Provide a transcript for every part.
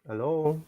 Hello.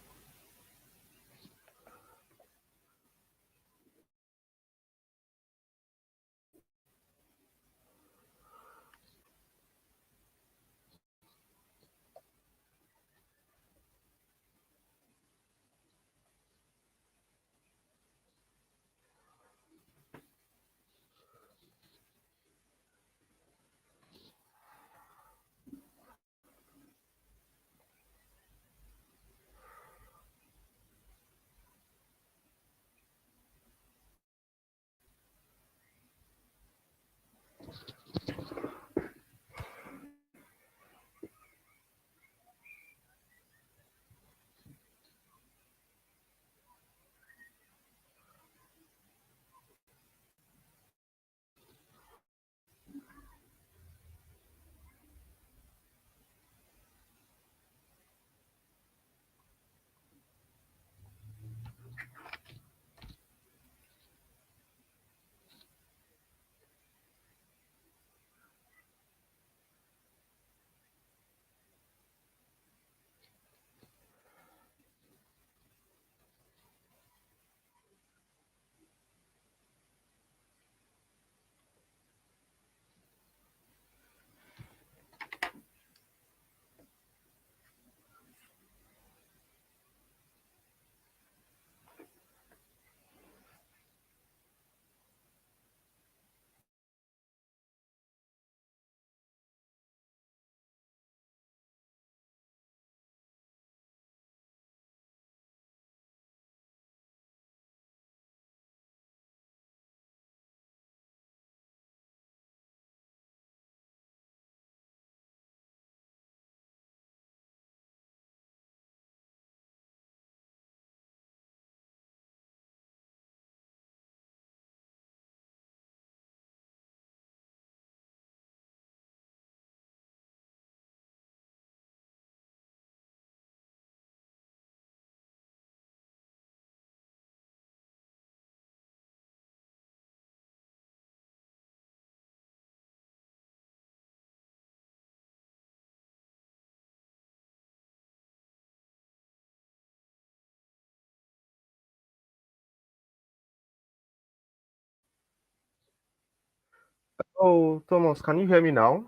Oh, Thomas, can you hear me now?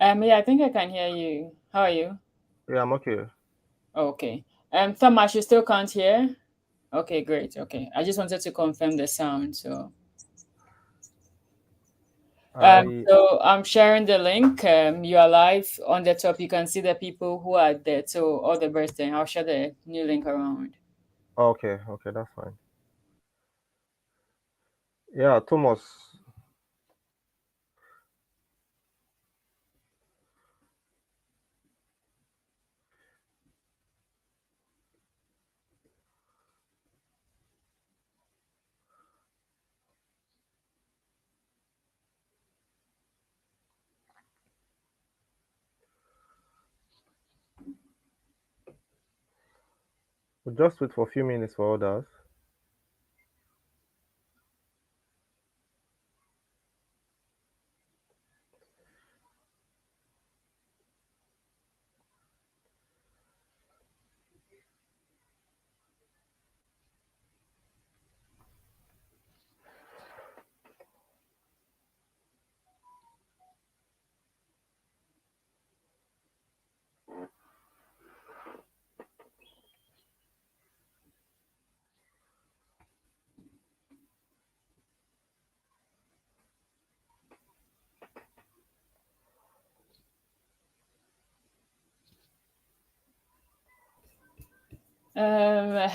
Yeah, I think I can hear you. How are you? Yeah, I'm okay. Okay. Thomas, you still can't hear? Okay, great. Okay. I just wanted to confirm the sound. I So I'm sharing the link. You are live on the top. You can see the people who are there. So all the best. Then I'll share the new link around. okay, that's fine. Yeah, Thomas, we'll just wait for a few minutes for others.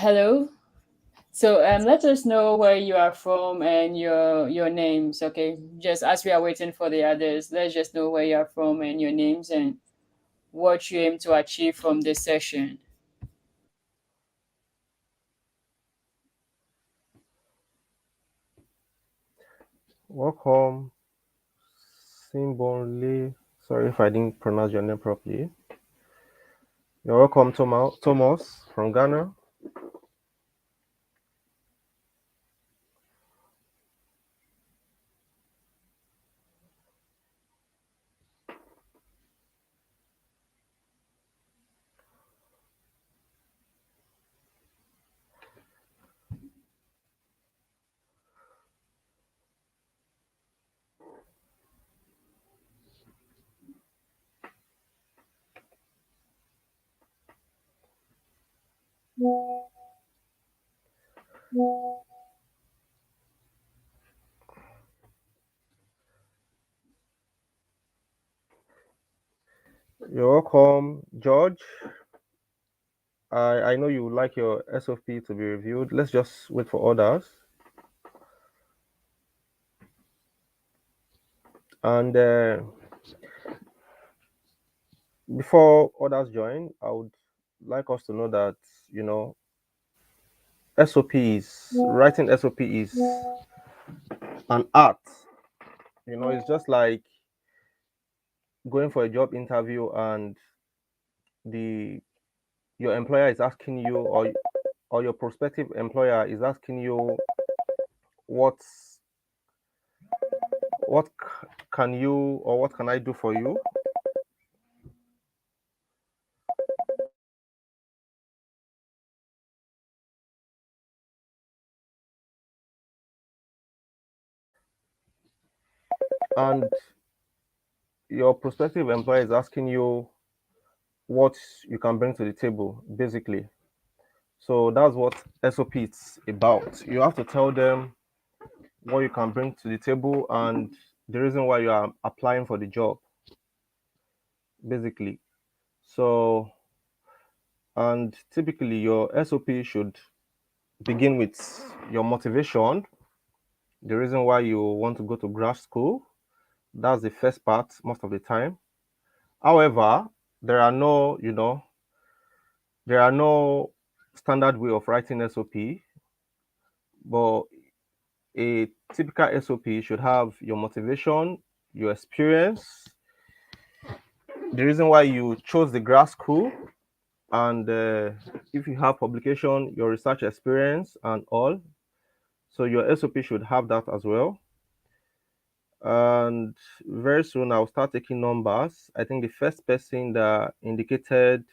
Hello. So let us know where you are from and your names. Okay. Just as we are waiting for the others, let's just know where you are from and your names and what you aim to achieve from this session. Welcome, Simbonle. Sorry if I didn't pronounce your name properly. You're welcome, Thomas from Ghana. You're welcome, George. I know you would like your SOP to be reviewed. Let's just wait for others. And before others join, I would like us to know that, you know, SOP is writing SOP is an art. You know, it's just like going for a job interview and the your employer is asking you, or your prospective employer is asking you what's can you, or what can I do for you. And your prospective employer is asking you what you can bring to the table, basically. So that's what SOP is about. You have to tell them what you can bring to the table and the reason why you are applying for the job, basically. So, and typically your SOP should begin with your motivation, the reason why you want to go to grad school. That's the first part most of the time. However, there are no, there are no standard way of writing SOP, but a typical SOP should have your motivation, your experience, the reason why you chose the grad school, and if you have publication, your research experience, and all. So your SOP should have that as well. And very soon I'll start taking numbers. I think the first person that indicated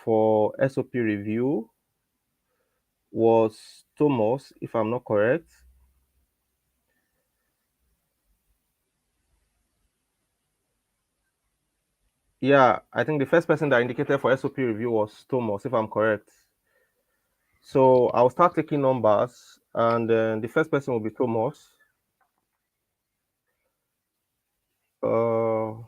for SOP review was Thomas, if I'm not correct. Yeah, I think the first person that indicated for SOP review was Thomas, if I'm correct. So I'll start taking numbers, and then the first person will be Thomas. Uh,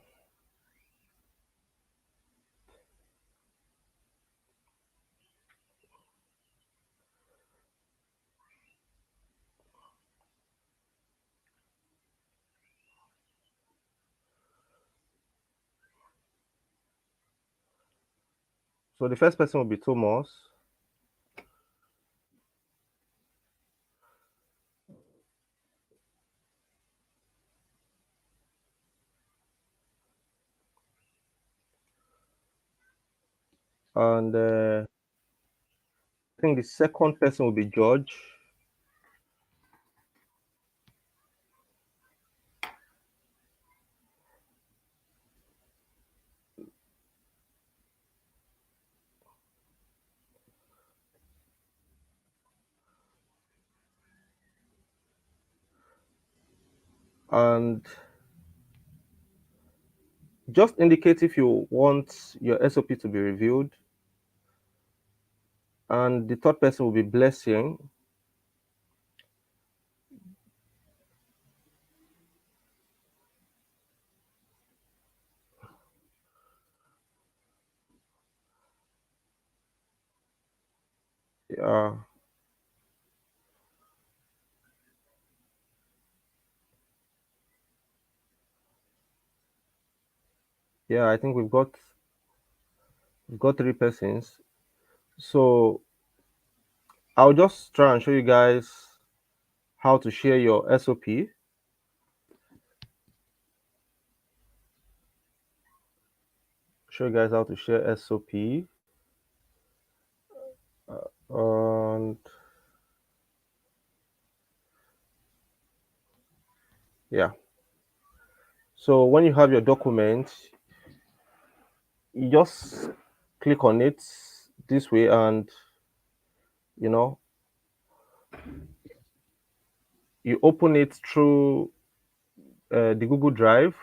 so the first person will be Thomas, and I think the second person will be George, and just indicate if you want your SOP to be reviewed. And the third person will be Blessing. Yeah, yeah, I think we've got three persons. So I'll just try and show you guys how to share your SOP. Show you guys how to share SOP. And yeah, so when you have your document, you just click on it this way, and you know you open it through the Google Drive.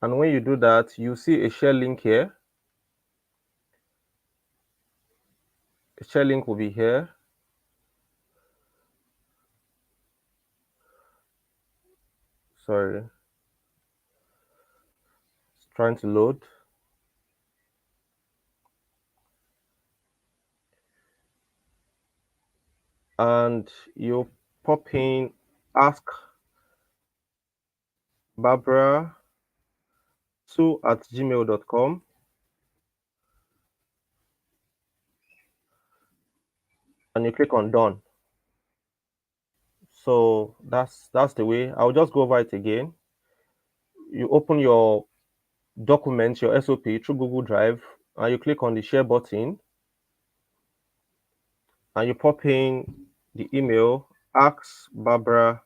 And when you do that, you see a share link here. share link will be here. Sorry, it's trying to load. And you pop in ask Barbara 2@gmail.com, and you click on done. So that's the way. I'll just go over it again. You open your document, your SOP through Google Drive, and you click on the share button, and you pop in the email ask Barbara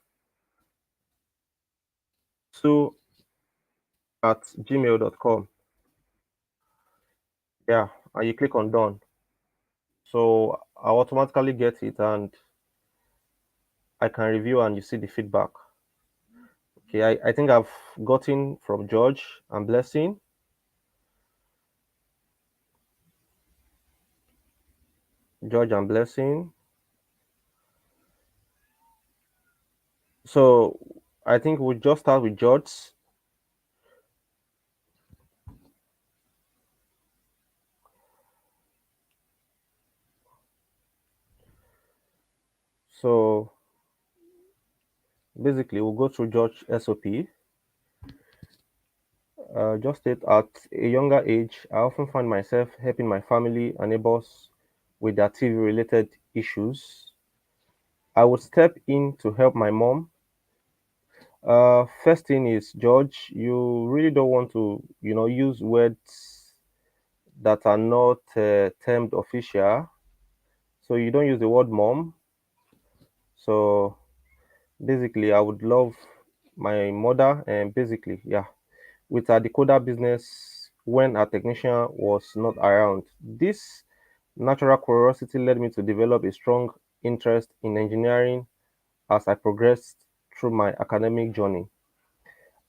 2@gmail.com. Yeah, and you click on done. So I'll automatically get it, and I can review, and you see the feedback. Okay, I think I've gotten from George and Blessing. George and Blessing. So I think we'll just start with George. So basically, we'll go through George SOP. Just state at a younger age, I often find myself helping my family and neighbors with their TV related issues. I would step in to help my mom. First thing is, George, you really don't want to, use words that are not termed official. So you don't use the word mom. So basically, I would love my mother, and basically, yeah, with her decoder business when her technician was not around. This natural curiosity led me to develop a strong interest in engineering as I progressed through my academic journey.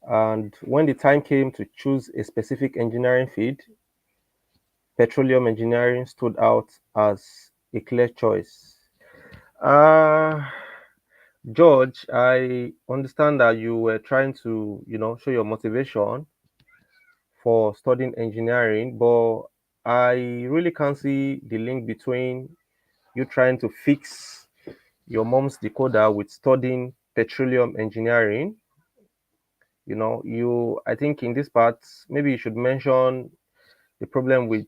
And when the time came to choose a specific engineering field, petroleum engineering stood out as a clear choice. Uh, George, I understand that you were trying to, show your motivation for studying engineering, but I really can't see the link between you trying to fix your mom's decoder with studying petroleum engineering. I think in this part, maybe you should mention the problem with,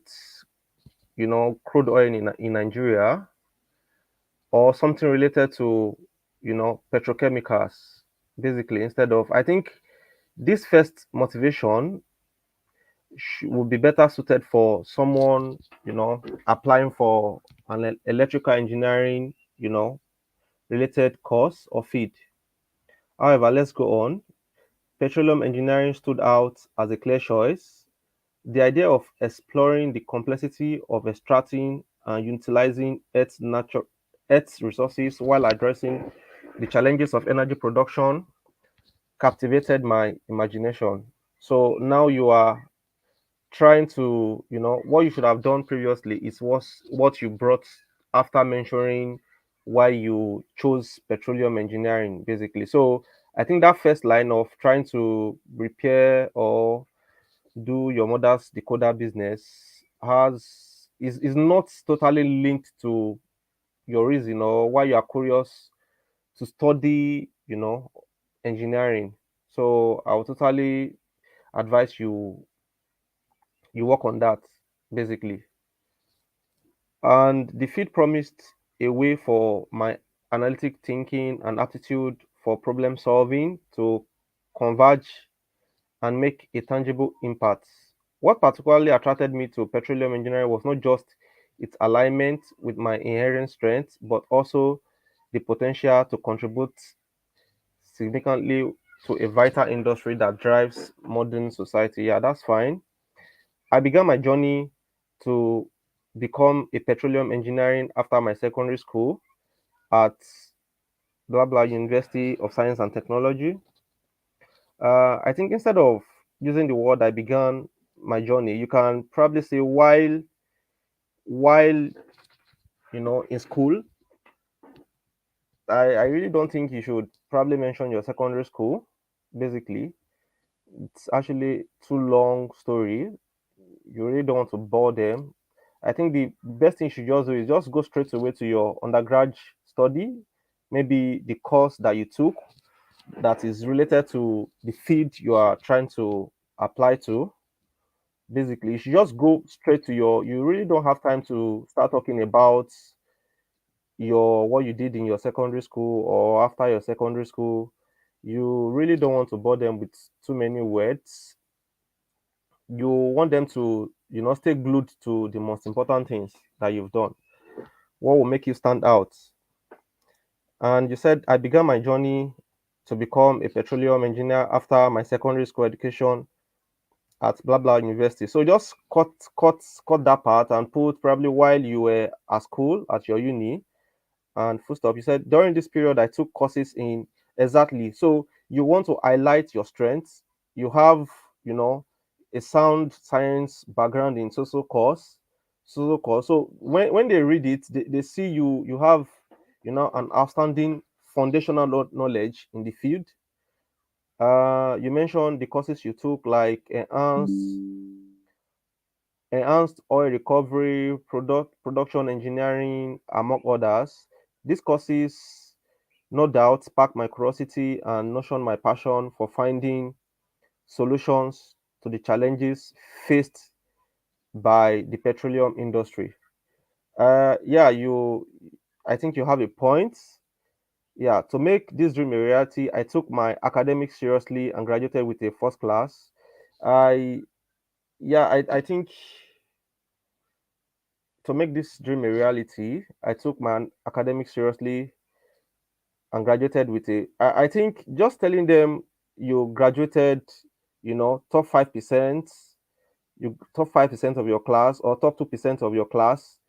crude oil in Nigeria, or something related to, petrochemicals, basically, instead of, I think this first motivation would be better suited for someone, applying for an electrical engineering, related course or field. However, let's go on. Petroleum engineering stood out as a clear choice. The idea of exploring the complexity of extracting and utilizing Earth's resources while addressing the challenges of energy production captivated my imagination. So now you are trying to, what you should have done previously is what you brought after mentioning why you chose petroleum engineering, basically. So I think that first line of trying to repair or do your mother's decoder business is not totally linked to your reason or why you are curious to study, engineering. So I would totally advise you work on that, basically. And the field promised a way for my analytic thinking and aptitude for problem solving to converge and make a tangible impact. What particularly attracted me to petroleum engineering was not just its alignment with my inherent strengths, but also the potential to contribute significantly to a vital industry that drives modern society. Yeah, that's fine. I began my journey to become a petroleum engineering after my secondary school at blah blah University of Science and Technology. I think instead of using the word I began my journey, you can probably say while in school. I really don't think you should probably mention your secondary school. Basically, it's actually too long story. You really don't want to bore them. I think the best thing you should just do is just go straight away to your undergrad study, maybe the course that you took that is related to the field you are trying to apply to. Basically, you should just go straight to your. You really don't have time to start talking about your what you did in your secondary school or after your secondary school. You really don't want to bore them with too many words. You want them to stay glued to the most important things that you've done, what will make you stand out. And you said I began my journey to become a petroleum engineer after my secondary school education at blah blah university. So just cut that part and put probably while you were at school at your uni and full stop. You said during this period I took courses in exactly. So you want to highlight your strengths. You have, you know, a sound science background in social course. So when they read it, they see you have, an outstanding foundational knowledge in the field. You mentioned the courses you took like enhanced oil recovery, production engineering, among others. These courses no doubt sparked my curiosity and nurtured my passion for finding solutions to the challenges faced by the petroleum industry. Yeah, I think you have a point. Yeah, to make this dream a reality, I took my academics seriously and graduated with a first class. I yeah, I think to make this dream a reality, I took my academics seriously and graduated with I think just telling them you graduated, top 5%, you top 5% of your class or top 2% of your class,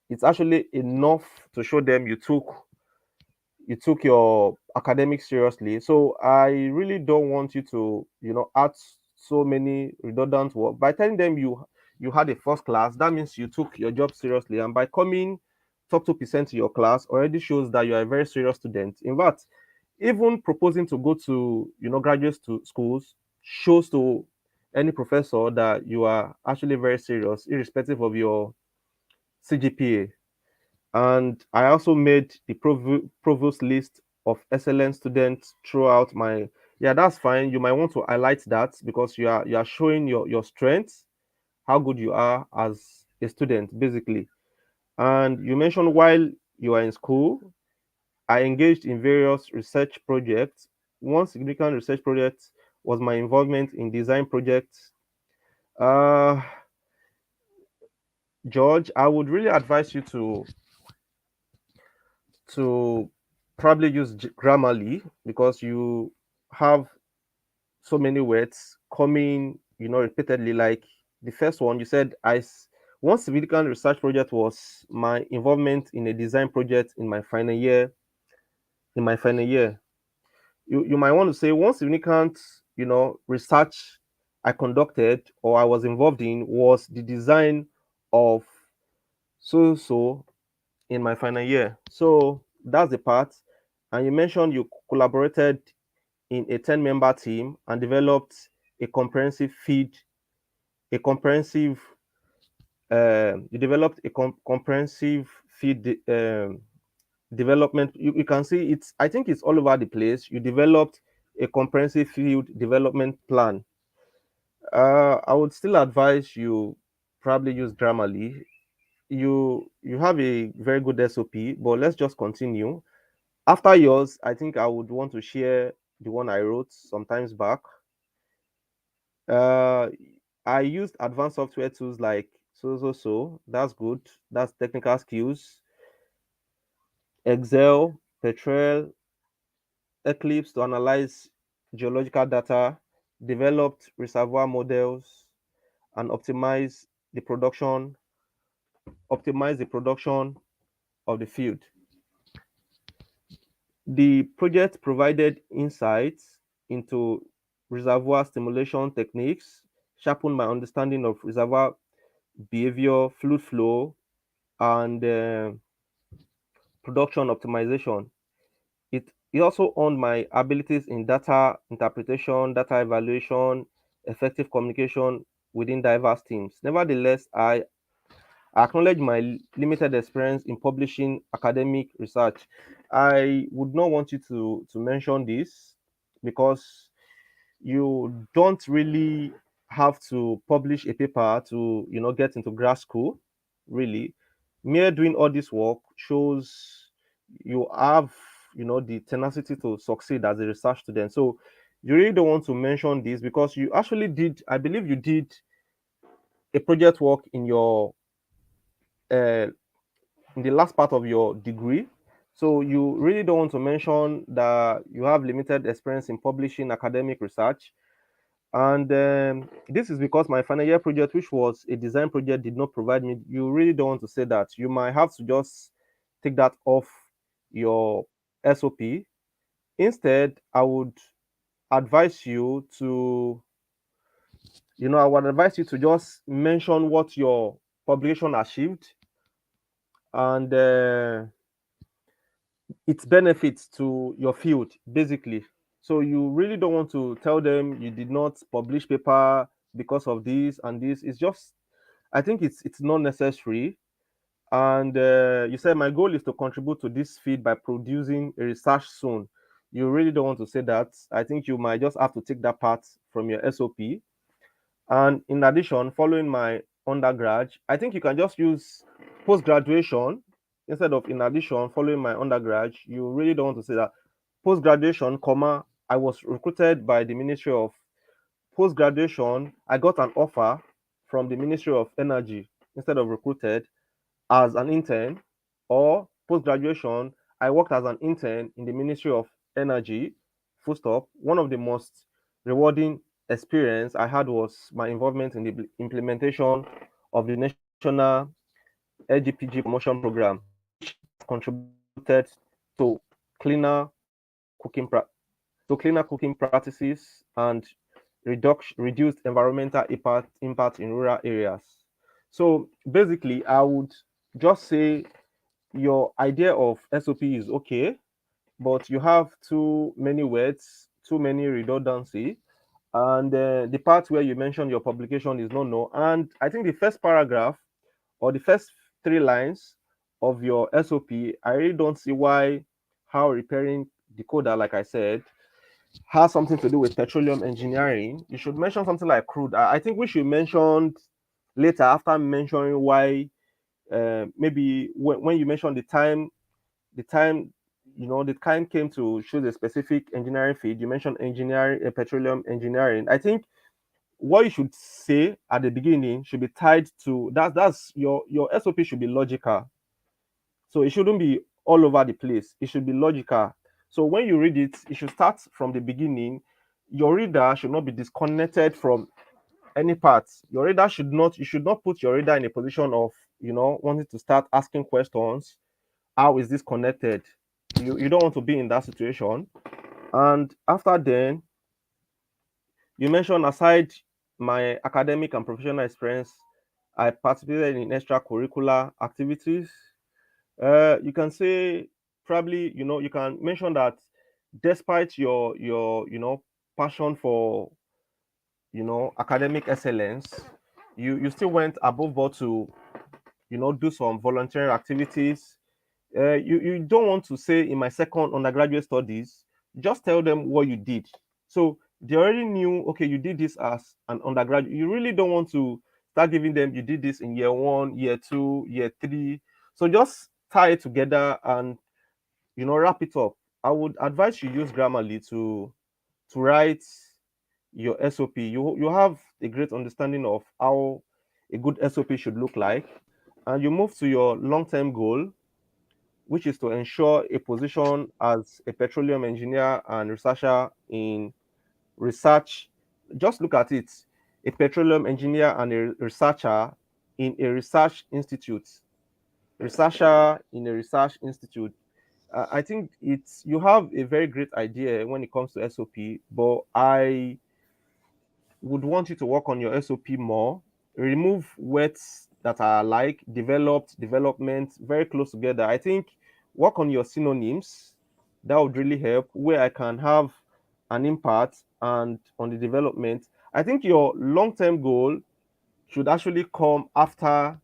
it's actually enough to show them you took your academics seriously. So I really don't want you to, add so many redundant work. By telling them you had a first class, that means you took your job seriously. And by coming top 2% to your class already shows that you are a very serious student. In fact, even proposing to go to, schools shows to any professor that you are actually very serious, irrespective of your CGPA. And I also made the provost list of excellent students throughout my. Yeah, that's fine. You might want to highlight that because you are showing your strengths, how good you are as a student, basically. And you mentioned while you are in school, I engaged in various research projects. One significant research project was my involvement in design projects. Uh, George, I would really advise you to probably use Grammarly because you have so many words coming, repeatedly. Like the first one, you said one significant research project was my involvement in a design project in my final year. In my final year, you might want to say one significant, research I conducted or I was involved in was the design of so in my final year. So that's the part. And you mentioned you collaborated in a 10-member team and developed a comprehensive feed, a comprehensive, you developed a comprehensive feed development. You can see I think it's all over the place. You developed a comprehensive field development plan. I would still advise you probably use Grammarly. You have a very good SOP, but let's just continue. After yours, I think I would want to share the one I wrote sometimes back. Uh, I used advanced software tools like That's good. That's technical skills. Excel, Petrel, Eclipse to analyze geological data, developed reservoir models, and optimize the production of the field. The project provided insights into reservoir stimulation techniques, sharpened my understanding of reservoir behavior, fluid flow, and production optimization. It also honed my abilities in data interpretation, data evaluation, effective communication within diverse teams. Nevertheless, I acknowledge my limited experience in publishing academic research. I would not want you to mention this because you don't really have to publish a paper to get into grad school. Really, mere doing all this work shows you have the tenacity to succeed as a research student. So you really don't want to mention this because you actually did, I believe you did a project work uh, in the last part of your degree. So you really don't want to mention that you have limited experience in publishing academic research. And this is because my final year project, which was a design project, did not provide me. You really don't want to say that. You might have to just take that off your SOP. Instead, advise you to, I would advise you to just mention what your publication achieved and its benefits to your field, basically. So you really don't want to tell them you did not publish paper because of this and this. It's just, I think it's not necessary. And you said my goal is to contribute to this field by producing a research soon. You really don't want to say that. I think you might just have to take that part from your SOP. And in addition, following my undergrad, I think you can just use post graduation instead of in addition, following my undergrad. You really don't want to say that post graduation, comma, I was recruited by the Ministry of Post graduation. I got an offer from the Ministry of Energy instead of recruited as an intern, or post graduation, I worked as an intern in the Ministry of Energy. Full stop. One of the most rewarding experience I had was my involvement in the implementation of the national LGPG promotion program, which contributed to cleaner cooking pra- cleaner cooking practices and reduced environmental impact in rural areas. So basically, I would just say your idea of SOP is okay, but you have too many words, too many redundancy, and the part where you mentioned your publication is no. And I think the first paragraph or the first three lines of your SOP, I really don't see why how repairing decoder, like I said, has something to do with petroleum engineering. You should mention something like crude. I think we should mention later after mentioning why. Maybe when you mentioned the time, the time came to choose a specific engineering field. You mentioned engineering, petroleum engineering. I think what you should say at the beginning should be tied to that. That's your SOP should be logical. So it shouldn't be all over the place. It should be logical. So when you read it, it should start from the beginning. Your reader should not be disconnected from any part. Your reader should not, you should not put your reader in a position of, wanting to start asking questions. How is this connected? You don't want to be in that situation. And after then, you mentioned aside my academic and professional experience, I participated in extracurricular activities. You can say probably, you can mention that despite your passion for academic excellence, you still went above board to do some volunteering activities. You don't want to say in my second undergraduate studies, just tell them what you did. So they already knew, okay, you did this as an undergraduate. You really don't want to start giving them, you did this in year one, year two, year three. So just tie it together and wrap it up. I would advise you use Grammarly to write your SOP. You have a great understanding of how a good SOP should look like, and you move to your long-term goal, which is to ensure a position as a petroleum engineer and researcher in research. Just look at it, a petroleum engineer and a researcher in a research institute. Researcher in a research institute. I think you have a very great idea when it comes to SOP, but I would want you to work on your SOP more. Remove words that are like developed, development, very close together. I think work on your synonyms. That would really help, where I can have an impact and on the development. I think your long-term goal should actually come after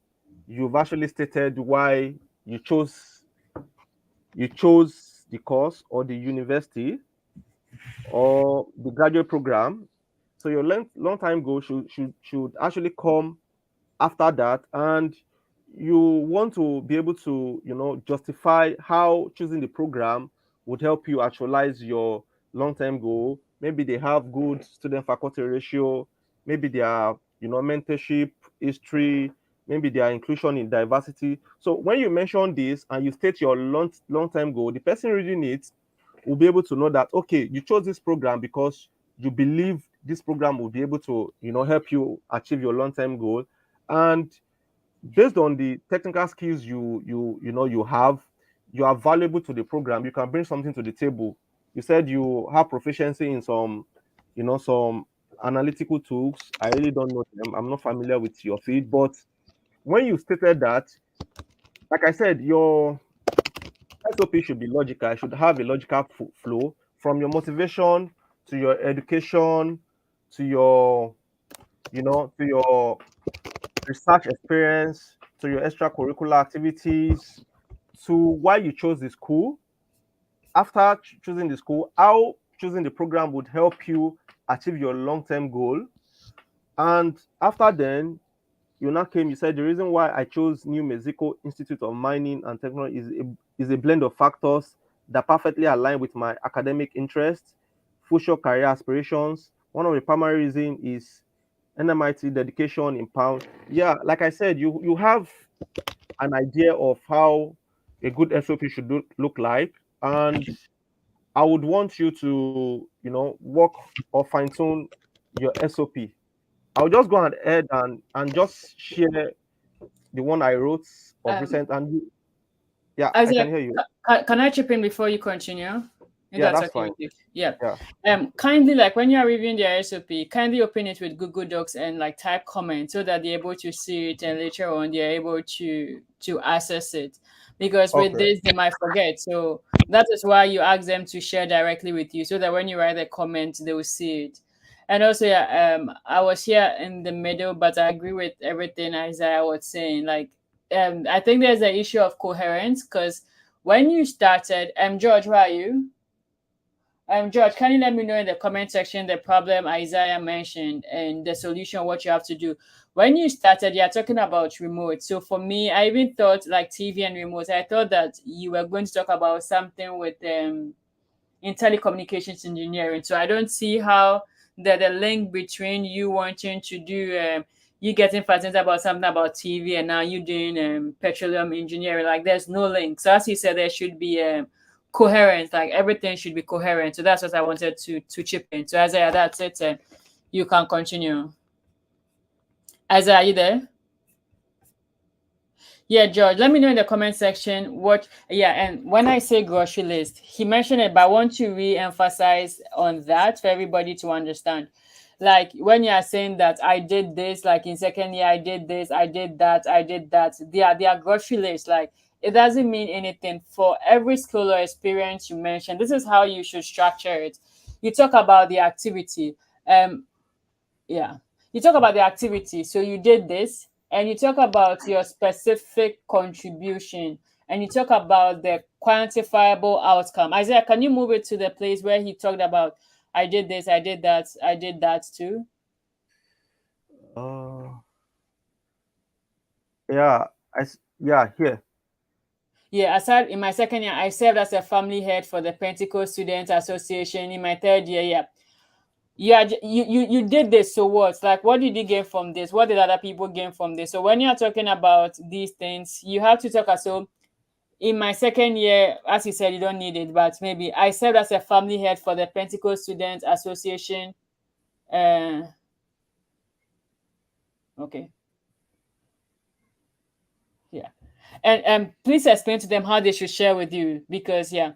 you've actually stated why you chose the course or the university or the graduate program. So your long time goal should actually come after that, and you want to be able to justify how choosing the program would help you actualize your long-term goal. Maybe they have good student faculty ratio, maybe they are mentorship history, maybe they are inclusion in diversity. So when you mention this and you state your long-term goal, the person reading it will be able to know that, okay, you chose this program because you believe this program will be able to help you achieve your long-term goal. And based on the technical skills you have, you are valuable to the program. You can bring something to the table. You said you have proficiency in some analytical tools. I really don't know them. I'm not familiar with your field, but when you stated that, like I said, your SOP should be logical. It should have a logical flow from your motivation to your education to your to your research experience to your extracurricular activities to why you chose the school. After choosing the school, how choosing the program would help you achieve your long-term goal. And after then, you now came, you said the reason why I chose New Mexico Institute of Mining and Technology is a blend of factors that perfectly align with my academic interests, future career aspirations. One of the primary reasons is NMIT dedication in pound. Yeah, like I said, you have an idea of how a good SOP should look like, and I would want you to work or fine tune your SOP. I'll just go ahead and just share the one I wrote of Um, recent, and yeah, I can Isaac, hear you. can I chip in before you continue? If Yeah, that's that's okay fine. with you. Yeah. Yeah. Kindly, like when you are reviewing their SOP, kindly open it with Google Docs and like type comments so that they're able to see it and later on they're able to access it. Because with Okay. this they might forget. So that is why you ask them to share directly with you so that when you write a comment they will see it. And also, yeah, I was here in the middle, but I agree with everything Isaiah was saying. Like, I think there's an issue of coherence because when you started, George, where are you? George, can you let me know in the comment section the problem Isaiah mentioned and the solution, what you have to do? When you started, you're talking about remote. So for me, I even thought like TV and remote. I thought that you were going to talk about something with in telecommunications engineering. So I don't see how the link between you wanting to do you getting fascinated about something about TV and now you doing petroleum engineering. Like there's no link. So as you said, there should be coherence. Like everything should be coherent. So that's what I wanted to chip in. So Isaiah, that's it. You can continue. Isaiah, are you there? Yeah, George, let me know in the comment section what, yeah, and when I say grocery list, he mentioned it, but I want to re-emphasize on that for everybody to understand. Like when you are saying that I did this, like in second year, I did this, I did that, I did that, they are grocery lists. Like it doesn't mean anything for every skill or experience you mentioned. This is how you should structure it. You talk about the activity. Yeah. You talk about the activity. So you did this, and you talk about your specific contribution, and you talk about the quantifiable outcome. Isaiah, can you move it to the place where he talked about I did this, I did that, I did that too? Uh, yeah, yeah, here. Yeah, aside in my second year, I served as a family head for the Pentecost Students Association. In my third year, yeah. Yeah, you did this, so what? Like, what did you gain from this? What did other people gain from this? So when you're talking about these things, you have to talk as so in my second year, as you said, you don't need it, but maybe I served as a family head for the Pentecost Students Association. Uh, okay, yeah, and please explain to them how they should share with you because yeah.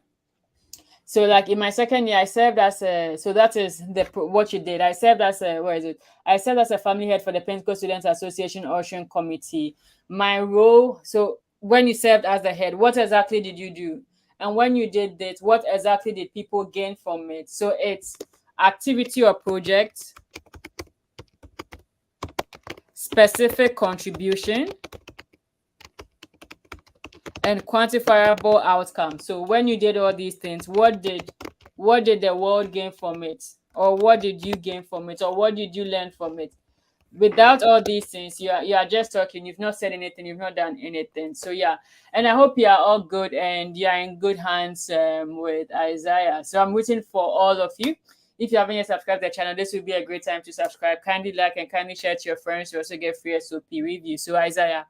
So like in my second year, I served as a so that is what you did. I served as a where is it? I served as a family head for the Pentecost Students Association Ocean Committee. My role, so when you served as the head, what exactly did you do? And when you did this, what exactly did people gain from it? So it's activity or project, specific contribution, and quantifiable outcome. So when you did all these things, what did the world gain from it? Or what did you gain from it? Or what did you learn from it? Without all these things, you are just talking, you've not said anything, you've not done anything. So yeah, and I hope you are all good and you are in good hands with Isaiah. So I'm waiting for all of you. If you haven't yet subscribed to the channel, this will be a great time to subscribe. Kindly like and kindly share to your friends. You also get free SOP review. So Isaiah,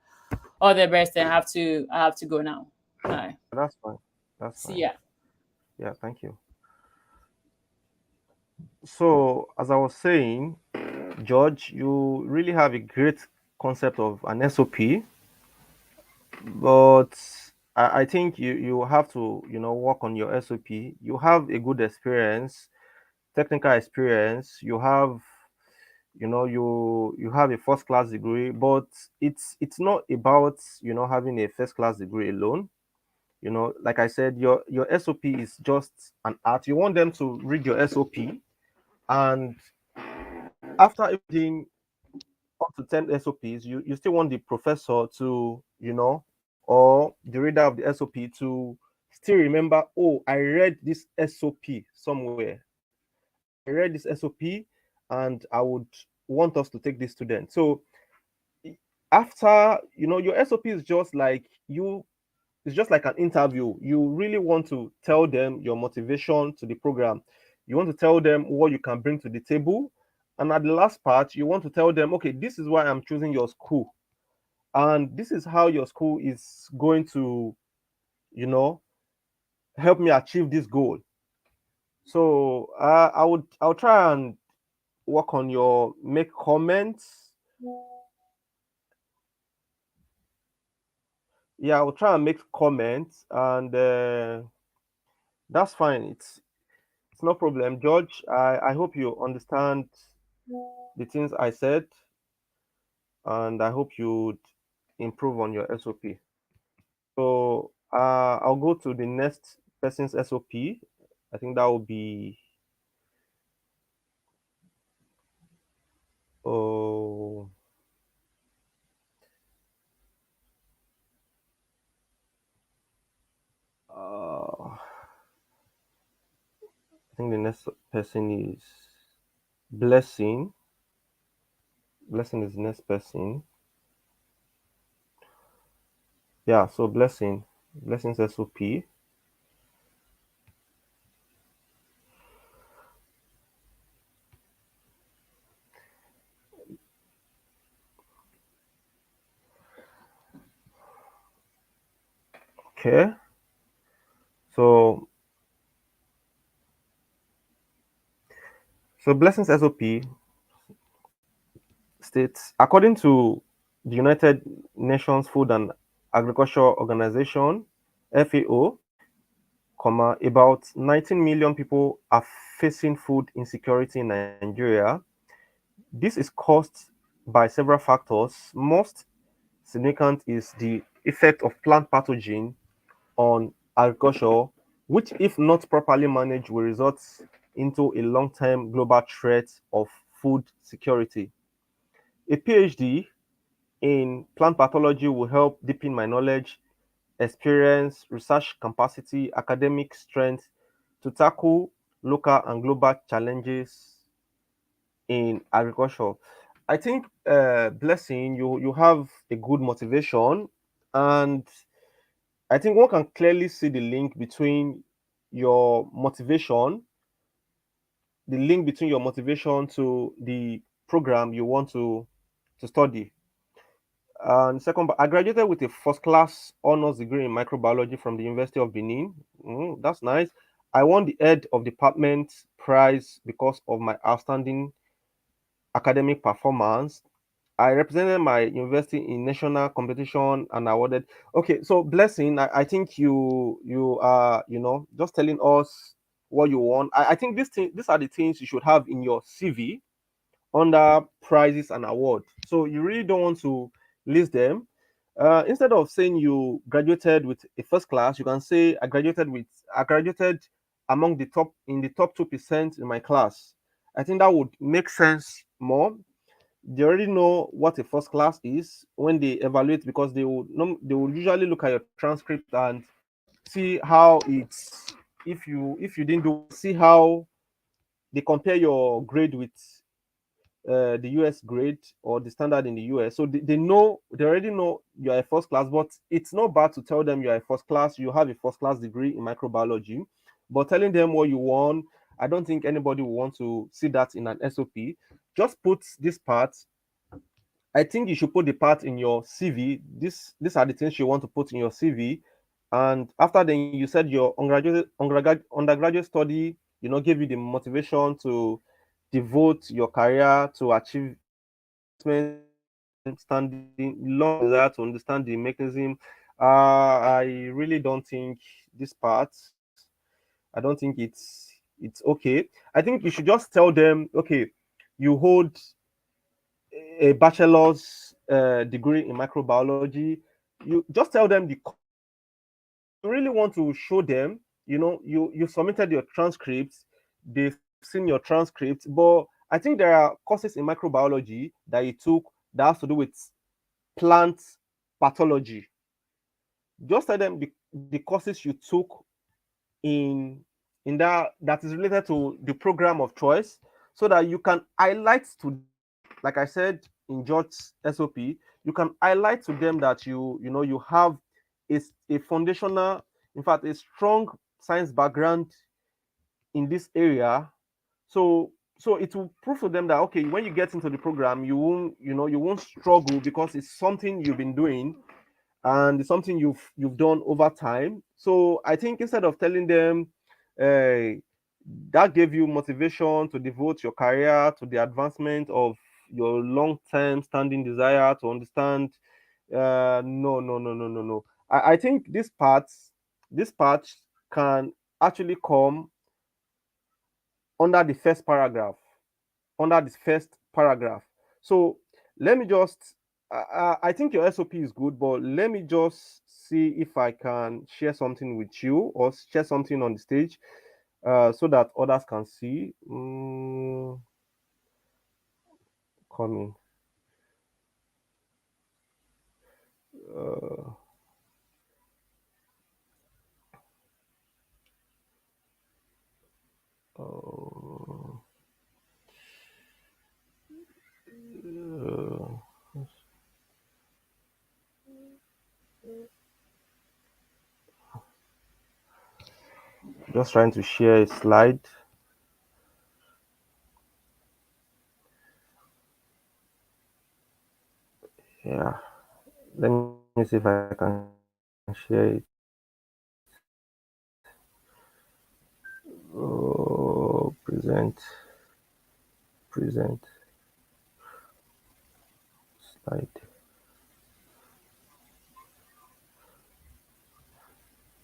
all the best, and I have to go now. Bye. That's fine. That's See fine. ya. Yeah, thank you. So, as I was saying, George, you really have a great concept of an SOP, but I think you have to, work on your SOP. You have a good experience, technical experience. You have, you have a first class degree, but it's not about, having a first class degree alone. Like I said, your SOP is just an art. You want them to read your SOP, and after everything up to 10 SOPs, you still want the professor to, or the reader of the SOP to still remember, oh, I read this SOP somewhere. I read this SOP and I would want us to take this student. So after, your SOP is just like it's just like an interview. You really want to tell them your motivation to the program. You want to tell them what you can bring to the table. And at the last part, you want to tell them, okay, this is why I'm choosing your school. And this is how your school is going to, you know, help me achieve this goal. So I'll try and work on your make comments. Yeah, I'll try and make comments, and that's fine. It's no problem, George. I hope you understand the things I said, and I hope you'd improve on your SOP. So I'll go to the next person's SOP. I think that will be oh I think the next person is Blessing. Blessing is the next person. Yeah, so Blessing's SOP. Okay. So Blessing's SOP states, according to the United Nations Food and Agriculture Organization, FAO, about 19 million people are facing food insecurity in Nigeria. This is caused by several factors. Most significant is the effect of plant pathogen on agriculture, which, if not properly managed, will result into a long-term global threat of food security. A PhD in plant pathology will help deepen my knowledge, experience, research capacity, academic strength to tackle local and global challenges in agriculture. I think, Blessing, you have a good motivation, and I think one can clearly see the link between your motivation, to the program you want to study. And second, I graduated with a first class honors degree in microbiology from the University of Benin. That's nice. I won the head of department prize because of my outstanding academic performance. I represented my university in national competition and awarded. Okay, so Blessing, I think you are, just telling us what you want. I think these are the things you should have in your CV under prizes and award. So you really don't want to list them. Instead of saying you graduated with a first class, you can say I graduated among the top in the top 2% in my class. I think that would make sense more. They already know what a first class is when they evaluate, because they will usually look at your transcript and see how it's, if you didn't do well, see how they compare your grade with the US grade or the standard in the US. So they know, they already know you're a first class, but it's not bad to tell them you're a first class, you have a first class degree in microbiology. But telling them what you want, I don't think anybody will want to see that in an SOP. Just put this part. I think you should put the part in your CV. These are the things you want to put in your CV. And after then, you said your undergraduate study, gave you the motivation to devote your career to achieve understanding, long desire to understand the mechanism. I really don't think this part. I don't think it's okay. I think you should just tell them, okay, you hold a bachelor's degree in microbiology. You just tell them the you really want to show them, you submitted your transcripts, they've seen your transcripts, but I think there are courses in microbiology that you took that has to do with plant pathology. Just tell them the courses you took in that is related to the program of choice, so that you can highlight to them, like I said in George's SOP, you can highlight to them that you have a foundational, in fact a strong science background in this area. So it will prove to them that, okay, when you get into the program, you won't struggle, because it's something you've been doing, and it's something you've done over time. So I think instead of telling them uh, that gave you motivation to devote your career to the advancement of your long-term standing desire to understand, no, no, no, no, no, no. I think this part can actually come under the first paragraph, under this first paragraph. So let me just, I think your SOP is good, but let me just see if I can share something with you or share something on the stage, so that others can see. Coming. Uh, uh, uh, just trying to share a slide. Yeah, let me see if I can share it. Oh, present slide.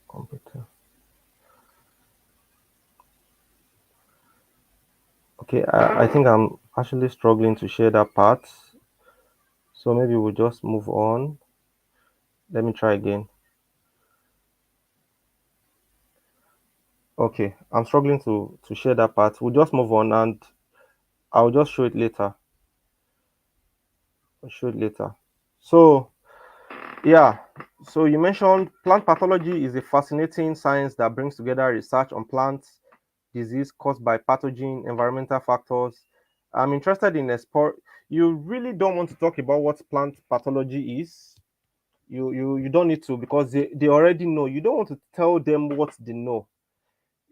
Computer. Okay, I think I'm actually struggling to share that part. So maybe we'll just move on. Let me try again. Okay, I'm struggling to share that part. We'll just move on, and I'll just show it later. I'll show it later. So yeah, so you mentioned plant pathology is a fascinating science that brings together research on plants disease caused by pathogen, environmental factors. I'm interested in export. You really don't want to talk about what plant pathology is. You don't need to, because they already know. You don't want to tell them what they know,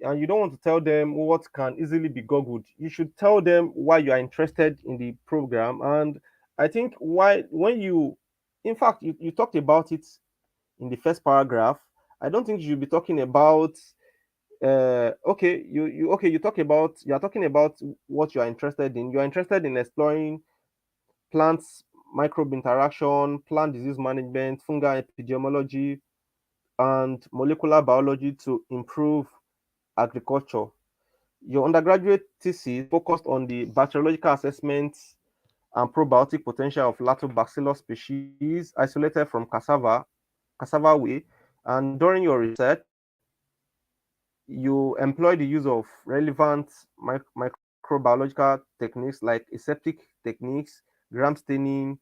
and you don't want to tell them what can easily be googled. You should tell them why you are interested in the program. And I think why when you in fact you talked about it in the first paragraph. I don't think you should be talking about okay, you talk about you are talking about what you are interested in. You are interested in exploring plants microbe interaction, plant disease management, fungal epidemiology, and molecular biology to improve agriculture. Your undergraduate thesis focused on the bacteriological assessments and probiotic potential of Lactobacillus species isolated from cassava way. And during your research, you employ the use of relevant microbiological techniques like aseptic techniques, gram staining,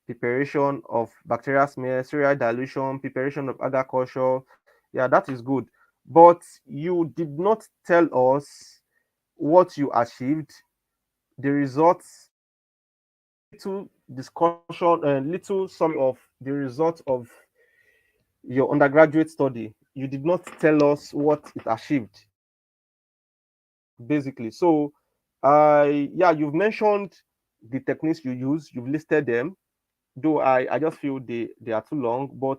preparation of bacterial smear, cereal dilution, preparation of agriculture. Yeah, that is good. But you did not tell us what you achieved, the results, little discussion, and little summary of the results of your undergraduate study. You did not tell us what it achieved, basically. So, yeah, you've mentioned the techniques you use, you've listed them, though I just feel they are too long, but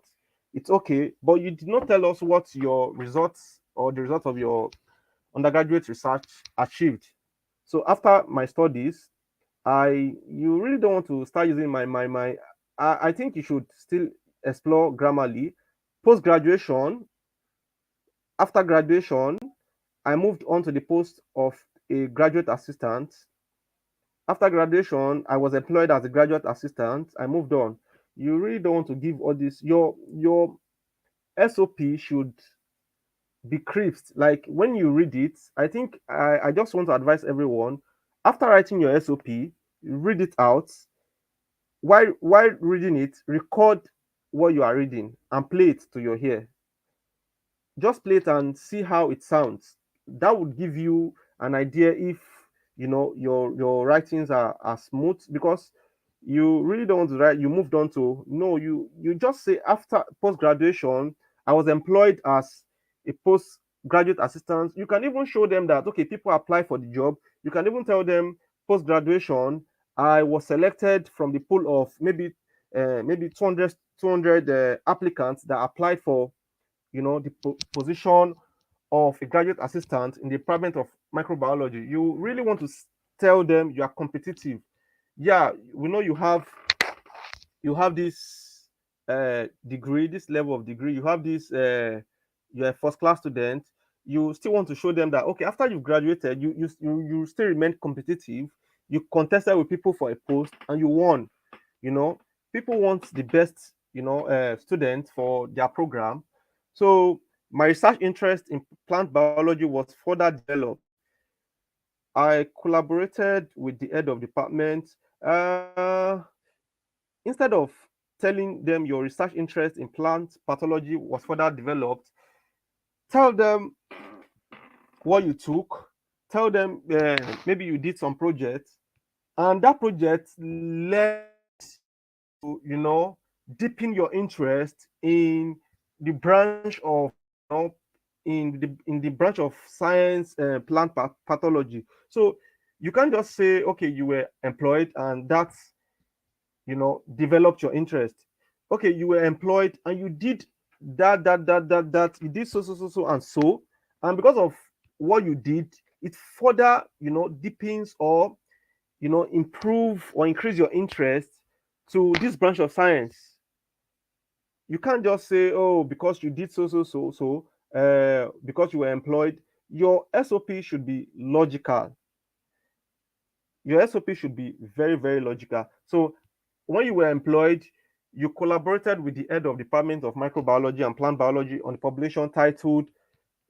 it's okay. But you did not tell us what your results or the result of your undergraduate research achieved. So after my studies, you really don't want to start using my I think you should still explore Grammarly. Post graduation, after graduation, I moved on to the post of a graduate assistant. After graduation, I was employed as a graduate assistant. I moved on. You really don't want to give all this. Your SOP should be crisp. Like when you read it, I think I just want to advise everyone, after writing your SOP, read it out. While reading it, record what you are reading and play it to your ear. Just play it and see how it sounds. That would give you an idea if your writings are smooth, because you really don't want to write. You moved on to, no, you just say, after post graduation I was employed as a postgraduate assistant. You can even show them that, okay, people apply for the job. You can even tell them, post graduation I was selected from the pool of maybe 200 applicants that applied for the position of a graduate assistant in the department of microbiology. You really want to tell them you are competitive. Yeah, we know you have this degree, this level of degree. You have this. You're a first class student. You still want to show them that, okay, after you've graduated, you still remain competitive. You contested with people for a post and you won. You know, people want the best students for their program. So my research interest in plant biology was further developed. I collaborated with the head of department. Instead of telling them your research interest in plant pathology was further developed, tell them what you took. Tell them maybe you did some projects, and that project led to deepen your interest in the branch of in the branch of science, plant pathology. So you can't just say, okay, you were employed and that's developed your interest. Okay, you were employed and you did that, you did so and so, and because of what you did, it further deepens or improve or increase your interest to this branch of science. You can't just say, oh, because you did so, because you were employed. Your SOP should be logical. Your SOP should be very, very logical. So when you were employed, you collaborated with the head of department of microbiology and plant biology on the publication titled,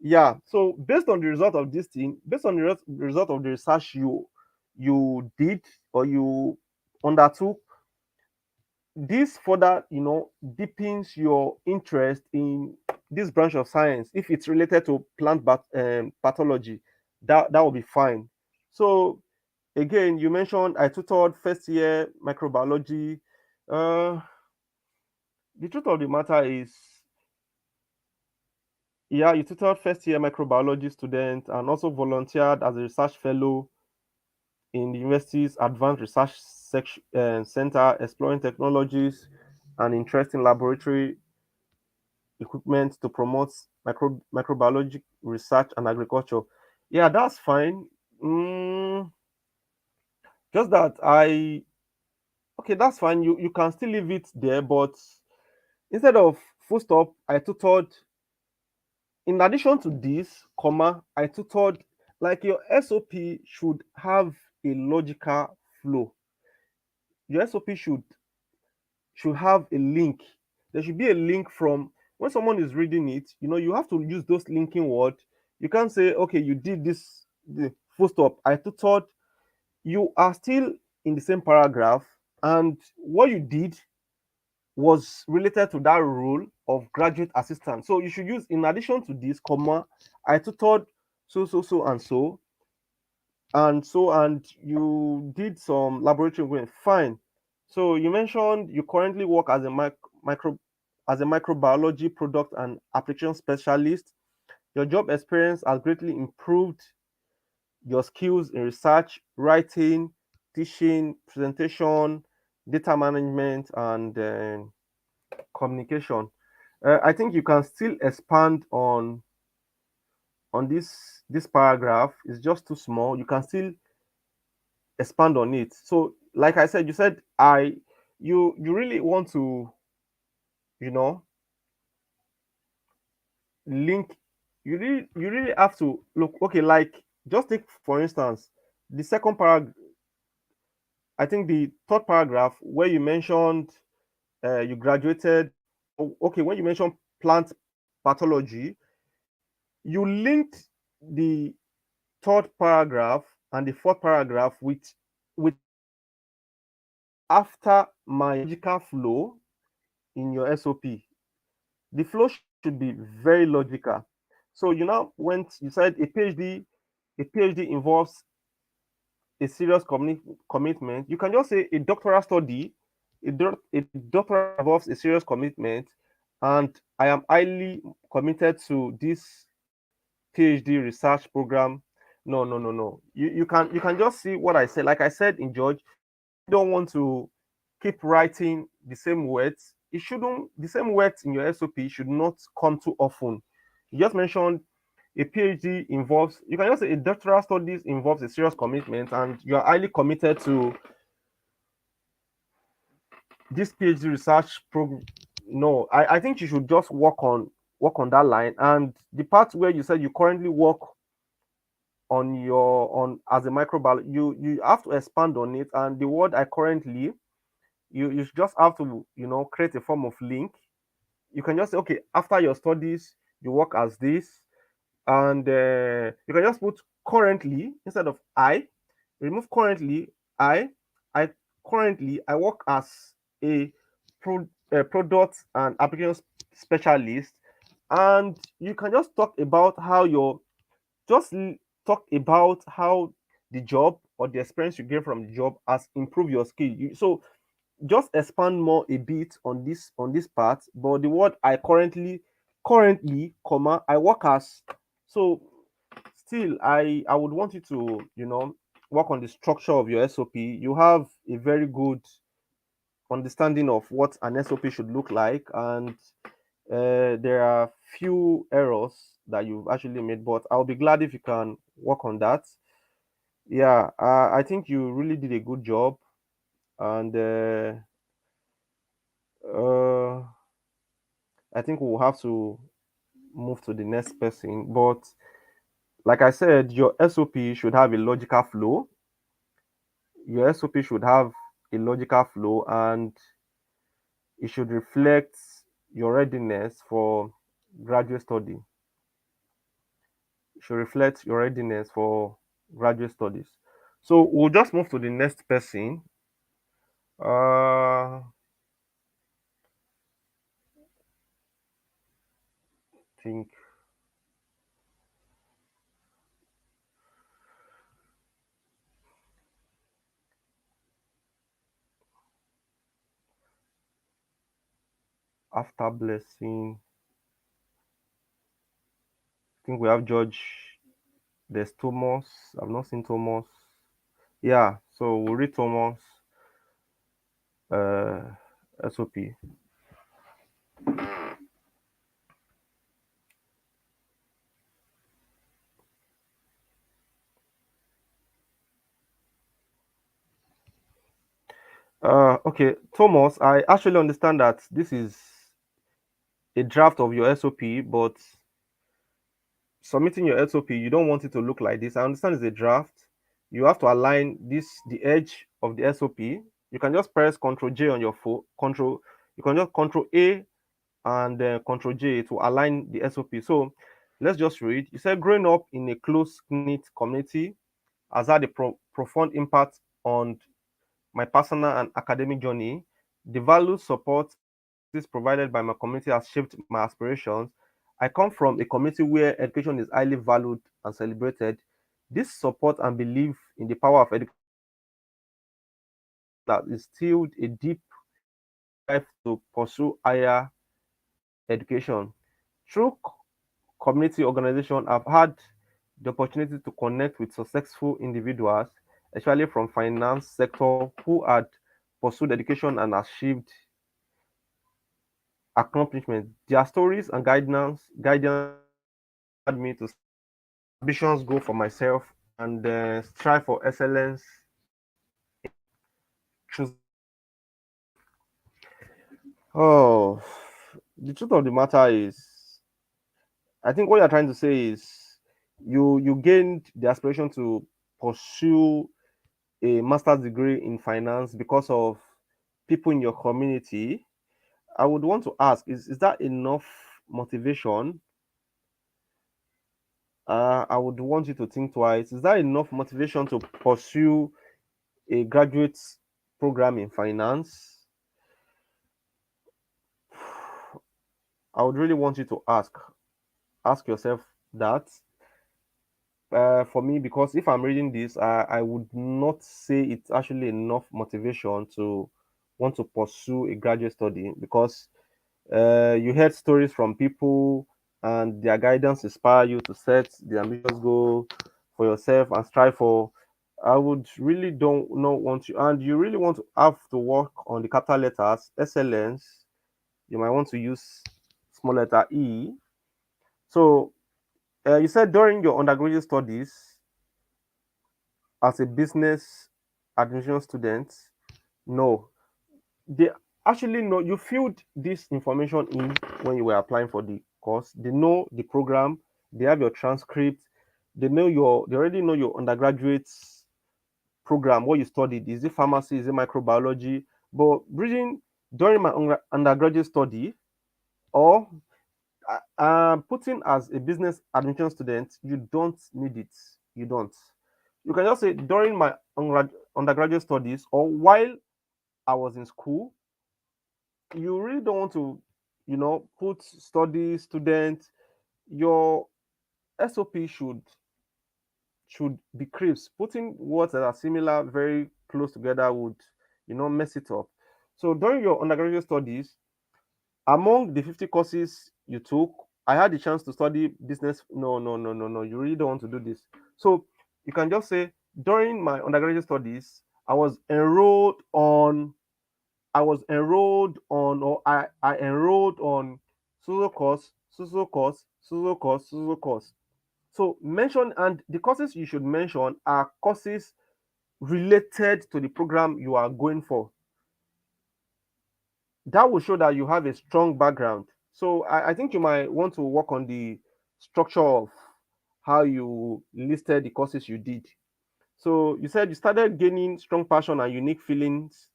yeah. So based on the result of this thing, based on the result of the research you did or you undertook, this further deepens your interest in this branch of science. If it's related to plant pathology, that will be fine. So again, you mentioned I tutored first year microbiology. uh the truth of the matter is, yeah, you tutored first year microbiology student and also volunteered as a research fellow in the university's advanced research center, exploring technologies and interesting laboratory equipment to promote microbiology research and agriculture. Yeah, that's fine. Mm, just that okay, that's fine. You can still leave it there, but instead of full stop, I tutored. In addition to this, comma, I tutored. Like, your SOP should have a logical flow. your SOP should have a link. There should be a link from when someone is reading it. You have to use those linking words. You can't say, okay, you did this, the full stop. I thought you are still in the same paragraph, and what you did was related to that role of graduate assistant. So you should use, in addition to this, comma, I tutored so and so, and you did some laboratory work. Fine. So you mentioned you currently work as a micro as a microbiology product and application specialist. Your job experience has greatly improved your skills in research, writing, teaching, presentation, data management, and communication. I think you can still expand on this paragraph. It's just too small. You can still expand on it. So, like I said, you said you really want to, you know, link. You really have to look. Okay, like just take for instance the second paragraph. I think the third paragraph where you mentioned you graduated. Okay, when you mentioned plant pathology, you linked the third paragraph and the fourth paragraph with after my logical flow in your SOP. The flow should be very logical. So you now went, you said a PhD involves a serious commitment. You can just say a doctoral study, a doctoral involves a serious commitment, and I am highly committed to this PhD research program. No, no, no, no. You can just see what I said. Like I said in George, you don't want to keep writing the same words. It shouldn't the same words in your SOP should not come too often. You just mentioned a PhD involves, you can just say a doctoral studies involves a serious commitment, and you are highly committed to this PhD research program. No, I think you should just work on that line. And the part where you said you currently work on as a microbiologist, you have to expand on it. And the word I currently, you just have to create a form of link. You can just say, okay, after your studies you work as this, and you can just put currently instead of I. Remove currently. I i currently I work as a product and application specialist. And you can just talk about how your just talk about how the job or the experience you get from the job has improved your skill. So just expand more a bit on this part. But the word I currently comma I work as. So still, I would want you to work on the structure of your SOP. You have a very good understanding of what an SOP should look like, and there are few errors that you've actually made, but I'll be glad if you can work on that. Yeah, I think you really did a good job. And uh, I think we'll have to move to the next person. But like I said, your SOP should have a logical flow. Your SOP should have a logical flow, and it should reflect your readiness for graduate study. It should reflect your readiness for graduate studies. So we'll just move to the next person. I think after blessing, I think we have George. There's Thomas. I've not seen Thomas. Yeah, so we'll read Thomas uh, SOP. Okay, Thomas, I actually understand that this is a draft of your SOP, but submitting your SOP, you don't want it to look like this. I understand it's a draft. You have to align this, the edge of the SOP. You you can just press Control J on your phone. Control, you can just Control A and Control J to align the SOP. So let's just read. You said growing up in a close knit community has had a profound impact on my personal and academic journey. The values, support, and resources provided by my community has shaped my aspirations. I come from a community where education is highly valued and celebrated. This support and belief in the power of education that instilled a deep drive to pursue higher education. Through community organization, I've had the opportunity to connect with successful individuals, especially from finance sector, who had pursued education and achieved accomplishment. Their stories and guidance inspired me to set ambitions goal for myself and strive for excellence choosing career. Oh, the truth of the matter is, I think what you're trying to say is you gained the aspiration to pursue a master's degree in finance because of people in your community. I would want to ask, is that enough motivation? I would want you to think twice. Is that enough motivation to pursue a graduate program in finance? I would really want you to ask yourself that. For me, because if I'm reading this, I would not say it's actually enough motivation to want to pursue a graduate study because you heard stories from people and their guidance inspire you to set the ambitious goal for yourself and strive for. I would really don't not want you, and you really want to have to work on the capital letters, excellence. You might want to use small letter E. So you said during your undergraduate studies as a business admission student, no, they actually know you filled this information in when you were applying for the course. They know the program, they have your transcript, they already know your undergraduate program, what you studied. Is it pharmacy, is it microbiology? But reading during my undergraduate study or putting as a business admission student, you don't need it. You don't. You can just say during my undergraduate studies or while I was in school, you really don't want to, put study, student, your SOP should be crisp. Putting words that are similar, very close together would, mess it up. So during your undergraduate studies, among the 50 courses you took, I had the chance to study business. No, no, no, no, no. You really don't want to do this. So you can just say during my undergraduate studies, I was enrolled on, or I enrolled on Suzo course, Suzo course, Suzo course, Suzo course. So mention, and the courses you should mention are courses related to the program you are going for. That will show that you have a strong background. So I think you might want to work on the structure of how you listed the courses you did. So you said you started gaining strong passion and unique feelings.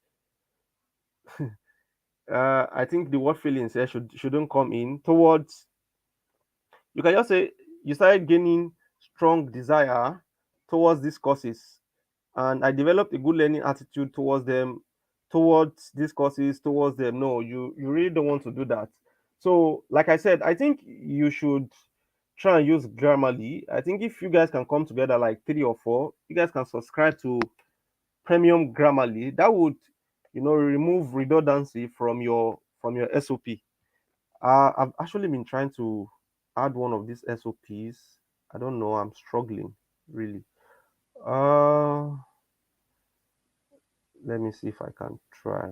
I think the word feelings here shouldn't come in towards. You can just say you started gaining strong desire towards these courses, and I developed a good learning attitude towards them, towards these courses, towards them. No, you really don't want to do that. So, like I said, I think you should try and use Grammarly. I think if you guys can come together like three or four, you guys can subscribe to premium Grammarly. That would, remove redundancy from your SOP. I've actually been trying to add one of these SOPs. I don't know. I'm struggling really. Uh, Let me see if I can try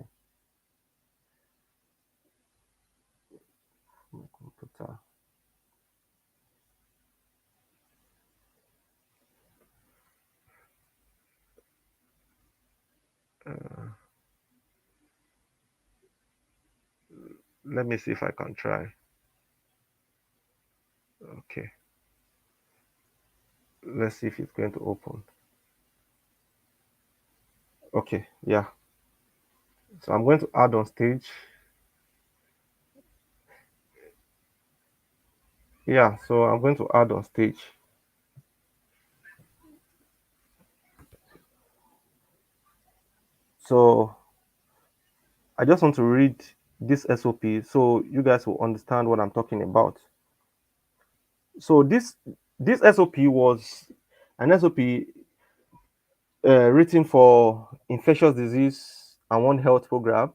my computer. Uh, Let me see if I can try. Okay. Let's see if it's going to open. Okay. Yeah. So I'm going to add on stage. Yeah, so I'm going to add on stage. So I just want to read this SOP so you guys will understand what I'm talking about. So this SOP was an SOP written for infectious disease and One Health program.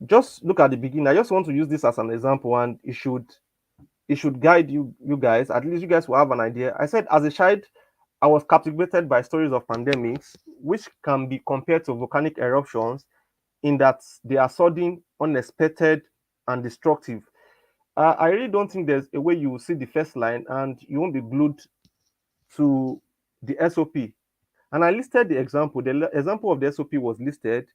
Just look at the beginning. I just want to use this as an example, and it should guide you guys. At least you guys will have an idea. I said as a child, I was captivated by stories of pandemics, which can be compared to volcanic eruptions in that they are sudden, unexpected, and destructive. I really don't think there's a way you will see the first line and you won't be glued to the SOP. And I listed the example. The example of the SOP was listed.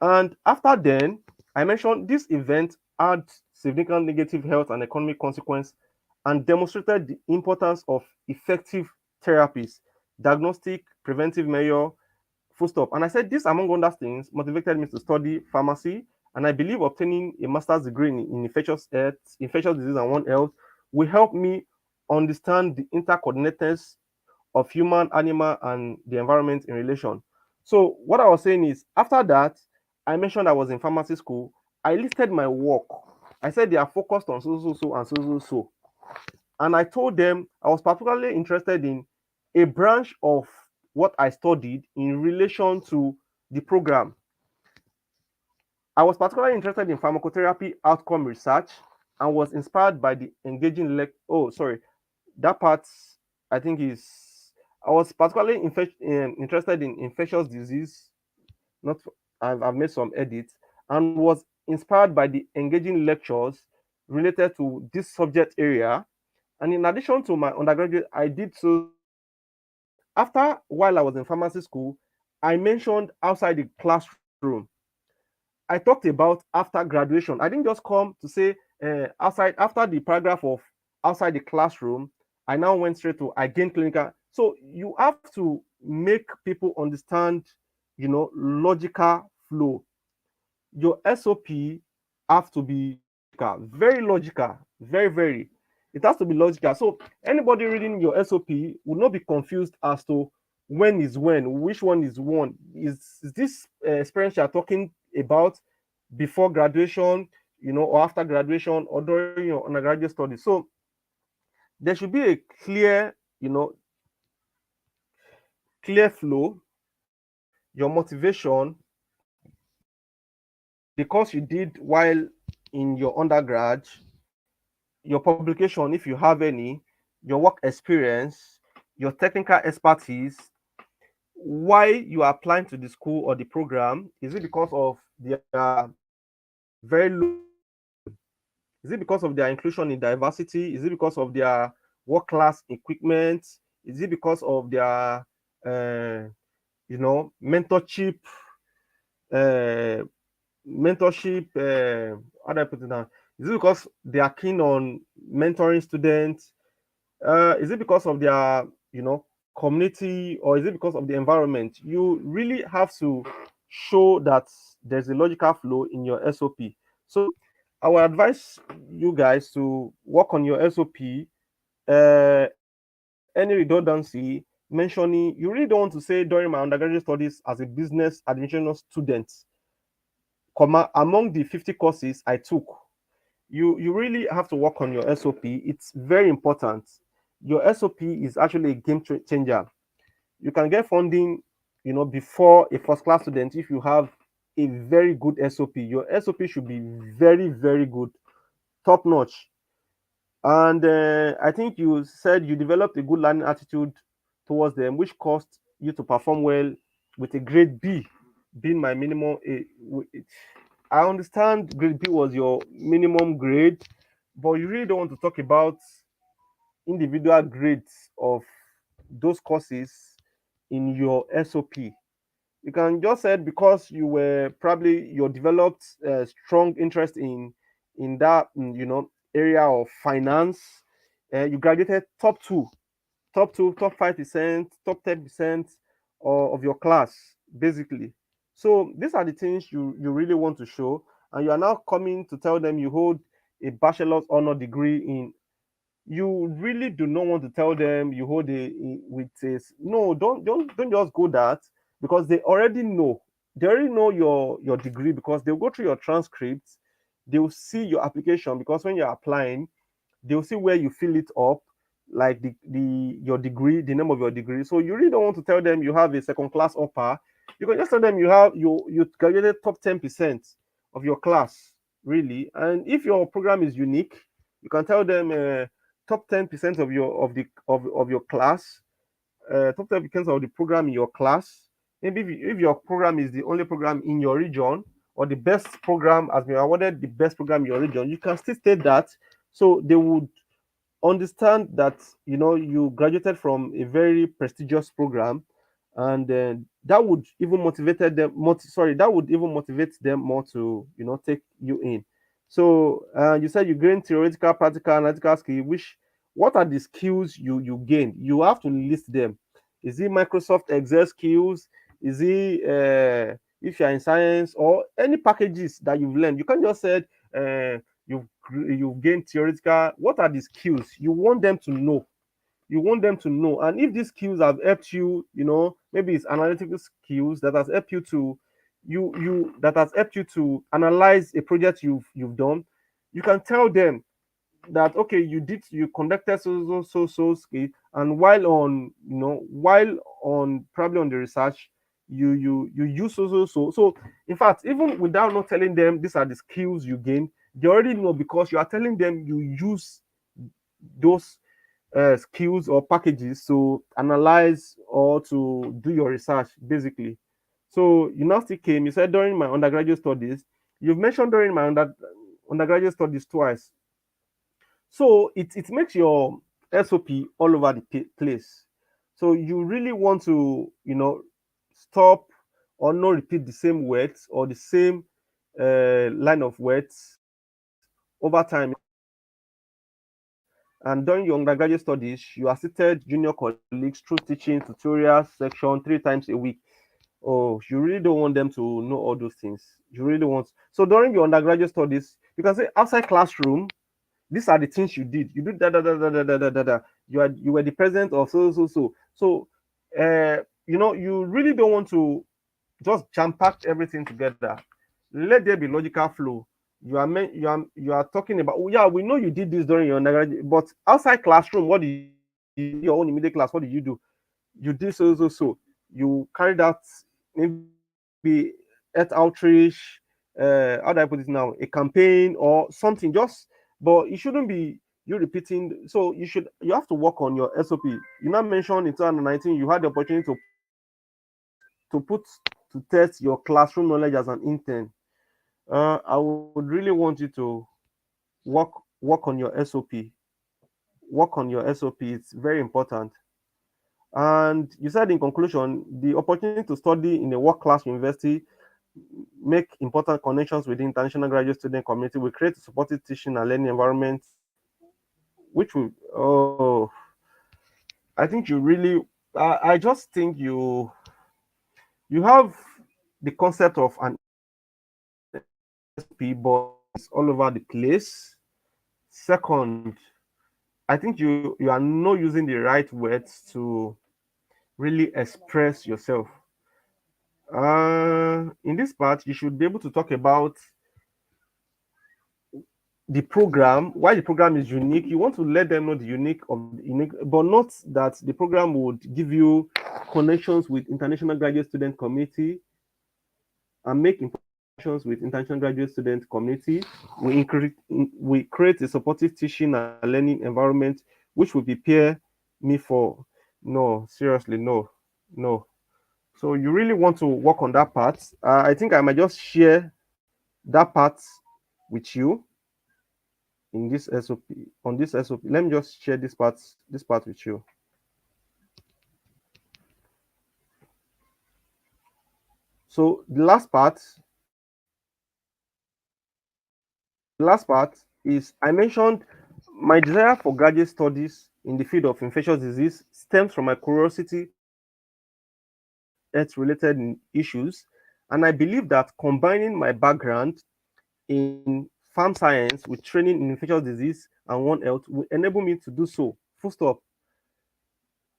And after then, I mentioned this event had significant negative health and economic consequence and demonstrated the importance of effective therapies, diagnostic, preventive measure, full stop. And I said this, among other things, motivated me to study pharmacy. And I believe obtaining a master's degree in infectious health, infectious disease and One Health will help me understand the intercoordinatedness of human, animal, and the environment in relation. So what I was saying is, after that, I mentioned I was in pharmacy school. I listed my work. I said they are focused on so so so and so so so, and I told them I was particularly interested in a branch of what I studied in relation to the program. I was particularly interested in pharmacotherapy outcome research and was inspired by the engaging oh sorry, that part I think is I was particularly interested in infectious disease. Not I've made some edits and was inspired by the engaging lectures related to this subject area. And in addition to my undergraduate, I did so. After while I was in pharmacy school, I mentioned outside the classroom. I talked about after graduation. I didn't just come to say outside after the paragraph of outside the classroom. I now went straight to I gained clinical. So you have to make people understand, logical flow. Your SOP have to be logical, very logical, very, very. It has to be logical. So anybody reading your SOP will not be confused as to when is when, which one is one. Is this experience you are talking about before graduation, or after graduation, or during your undergraduate studies? So there should be a clear flow, your motivation, the course you did while in your undergrad, your publication, if you have any, your work experience, your technical expertise, why you are applying to the school or the program. Is it because of their very low? Is it because of their inclusion in diversity? Is it because of their work class equipment? Is it because of their, mentorship, uh, how do I put it down? Is it because they are keen on mentoring students? Is it because of their, community, or is it because of the environment? You really have to show that there's a logical flow in your SOP. So I would advise you guys to work on your SOP. Any redundancy mentioning, you really don't want to say during my undergraduate studies as a business administration student, among the 50 courses I took. You really have to work on your SOP. It's very important. Your SOP is actually a game changer. You can get funding, before a first class student if you have a very good SOP. Your SOP should be very, very good, top notch. And I think you said you developed a good learning attitude towards them, which caused you to perform well with a grade B being my minimum. I understand grade B was your minimum grade, but you really don't want to talk about individual grades of those courses in your SOP. You can just say because you were probably you developed a strong interest in that area of finance. You graduated top 5%, top 10% of your class, basically. So these are the things you really want to show, and you are now coming to tell them you hold a bachelor's honor degree in. You really do not want to tell them you hold with a no. Don't just go that, because they already know. They already know your degree, because they'll go through your transcripts. They'll see your application, because when you're applying, they'll see where you fill it up, like the your degree, the name of your degree. So you really don't want to tell them you have a second class upper. You can just tell them you graduated top 10% of your class, really. And if your program is unique, you can tell them top 10% of your class, top 10% of the program in your class. Maybe if your program is the only program in your region, or the best program has been awarded the best program in your region, you can still state that, so they would understand that you graduated from a very prestigious program, and that would even that would even motivate them more to take you in. So you said you gain theoretical, practical, analytical skill. Which What are the skills you gain? You have to list them. Is it Microsoft Excel skills? Is it if you're in science, or any packages that you've learned? You can't just say uh, you've gained theoretical. What are the skills you want them to know? You want them to know. And if these skills have helped you, maybe it's analytical skills that has helped you to that has helped you to analyze a project you've done. You can tell them that, okay, you conducted so skill, and while on probably on the research, you use so. In fact, even without not telling them these are the skills you gain, they already know, because you are telling them you use those skills or packages to analyze or to do your research, basically. So you now still came. You said during my undergraduate studies. You've mentioned during my undergraduate studies twice. So it makes your SOP all over the place. So you really want to stop or not repeat the same words or the same line of words over time. And during your undergraduate studies, you assisted junior colleagues through teaching tutorials section 3 times a week. Oh, you really don't want them to know all those things. You really want. So during your undergraduate studies, you can say outside classroom, these are the things you did. You did da da da da da da da da. You were the president of so. So, you really don't want to just jam pack everything together. Let there be logical flow. You are talking about, oh yeah, we know you did this during your undergraduate, but outside classroom, what did you do? Your own immediate class, what did you do? You did so. You carried out maybe health outreach, how do I put it now? A campaign or something, just but it shouldn't be you repeating. So you have to work on your SOP. You now mentioned in 2019 you had the opportunity to put to test your classroom knowledge as an intern. I would really want you to work work on your SOP. Work on your SOP. It's very important. And you said in conclusion, the opportunity to study in a world-class university make important connections with the international graduate student community. We create a supportive teaching and learning environment, which will, I think you really, I just think you have the concept of an SOP, but it's all over the place. Second, I think you are not using the right words to really express yourself. In this part, you should be able to talk about the program, why the program is unique. You want to let them know the unique, but not that the program would give you connections with international graduate student community and make important connections with international graduate student community. We create a supportive teaching and learning environment which will prepare me for. No, seriously, no. So you really want to work on that part. I think I might just share that part with you in this SOP. On this SOP, let me just share this part with you. So the last part is I mentioned my desire for graduate studies in the field of infectious disease stems from my curiosity about health related issues And I believe that combining my background in farm science with training in infectious disease and One Health will enable me to do so. Full stop.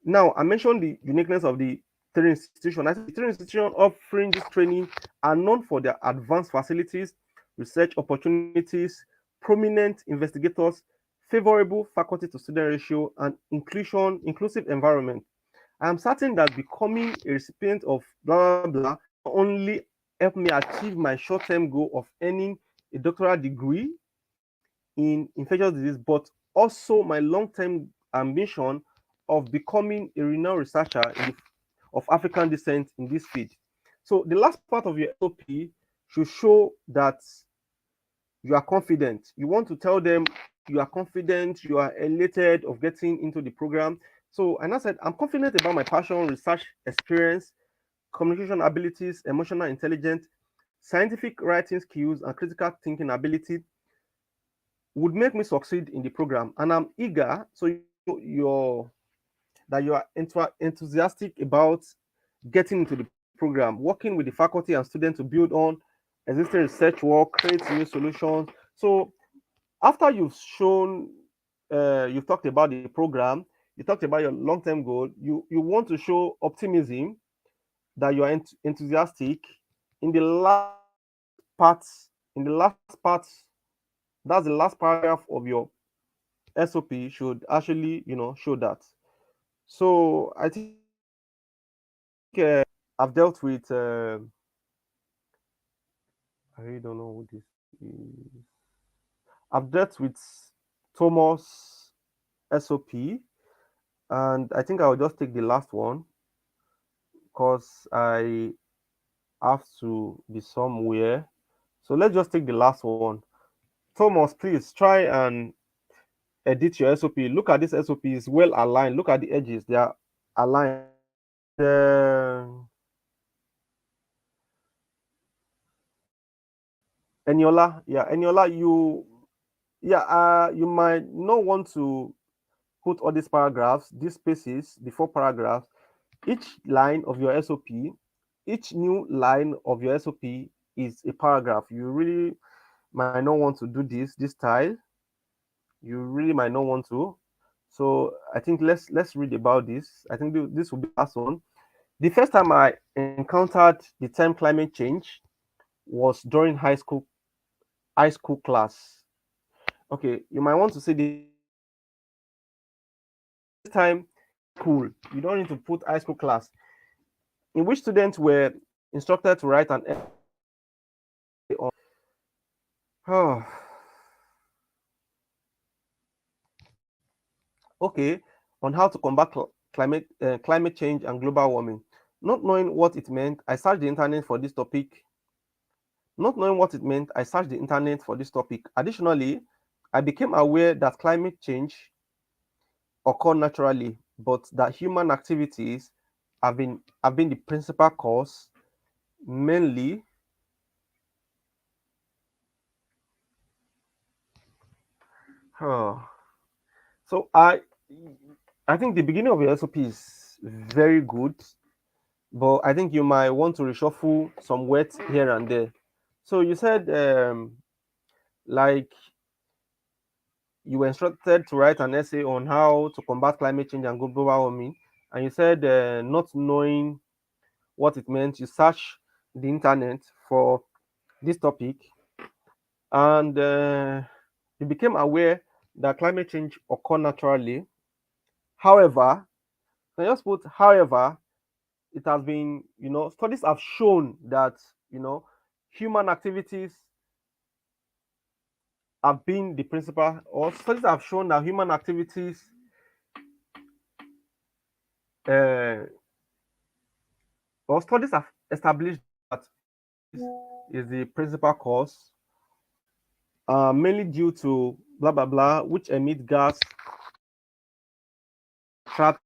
Now, I mentioned the uniqueness of the training institution. I think the training institution offering this training are known for their advanced facilities, research opportunities, prominent investigators, favorable faculty to student ratio, and inclusive environment. I am certain that becoming a recipient of blah blah blah not only help me achieve my short-term goal of earning a doctoral degree in infectious disease, but also my long-term ambition of becoming a renowned researcher of African descent in this field. So the last part of your SOP should show that you are confident. You want to tell them you are confident, you are elated of getting into the program. So, and I said, I'm confident about my passion, research experience, communication abilities, emotional intelligence, scientific writing skills, and critical thinking ability would make me succeed in the program. And I'm eager, so you are enthusiastic about getting into the program, working with the faculty and students to build on existing research work, create new solutions. So after you've talked about the program, you talked about your long-term goal, you want to show optimism that you are enthusiastic in the last part, in the last part, that's the last paragraph of your SOP should actually, show that. So I think I've dealt with, I really don't know who this is. I've dealt with Thomas SOP, and I think I'll just take the last one because I have to be somewhere. So let's just take the last one. Thomas, please try and edit your SOP. Look at this SOP is well aligned. Look at the edges; they are aligned. Eniola, yeah, Eniola, you might not want to put all these paragraphs, these spaces before paragraphs. Each line of your SOP, each new line of your SOP is a paragraph. You really might not want to do this style. You really might not want to. So I think let's read about this. I think this will be the last one. The first time I encountered the term climate change was during high school class. Okay, you might want to say this time cool. You don't need to put high school class, in which students were instructed to write an essay on oh, okay, on how to combat climate change and global warming. Not knowing what it meant, I searched the internet for this topic. Not knowing what it meant, I searched the internet for this topic. Additionally, I became aware that climate change occur naturally, but that human activities have been the principal cause, mainly. Oh, so I think the beginning of your SOP is very good, but I think you might want to reshuffle some words here and there. So you said like you were instructed to write an essay on how to combat climate change and global warming, and you said not knowing what it meant, you search the internet for this topic, and you became aware that climate change occur naturally. However, I just put however, it has been, studies have shown that, human activities have been the principal, or studies have shown that human activities uh, or studies have established that is the principal cause, mainly due to blah blah blah, which emit gas trapped.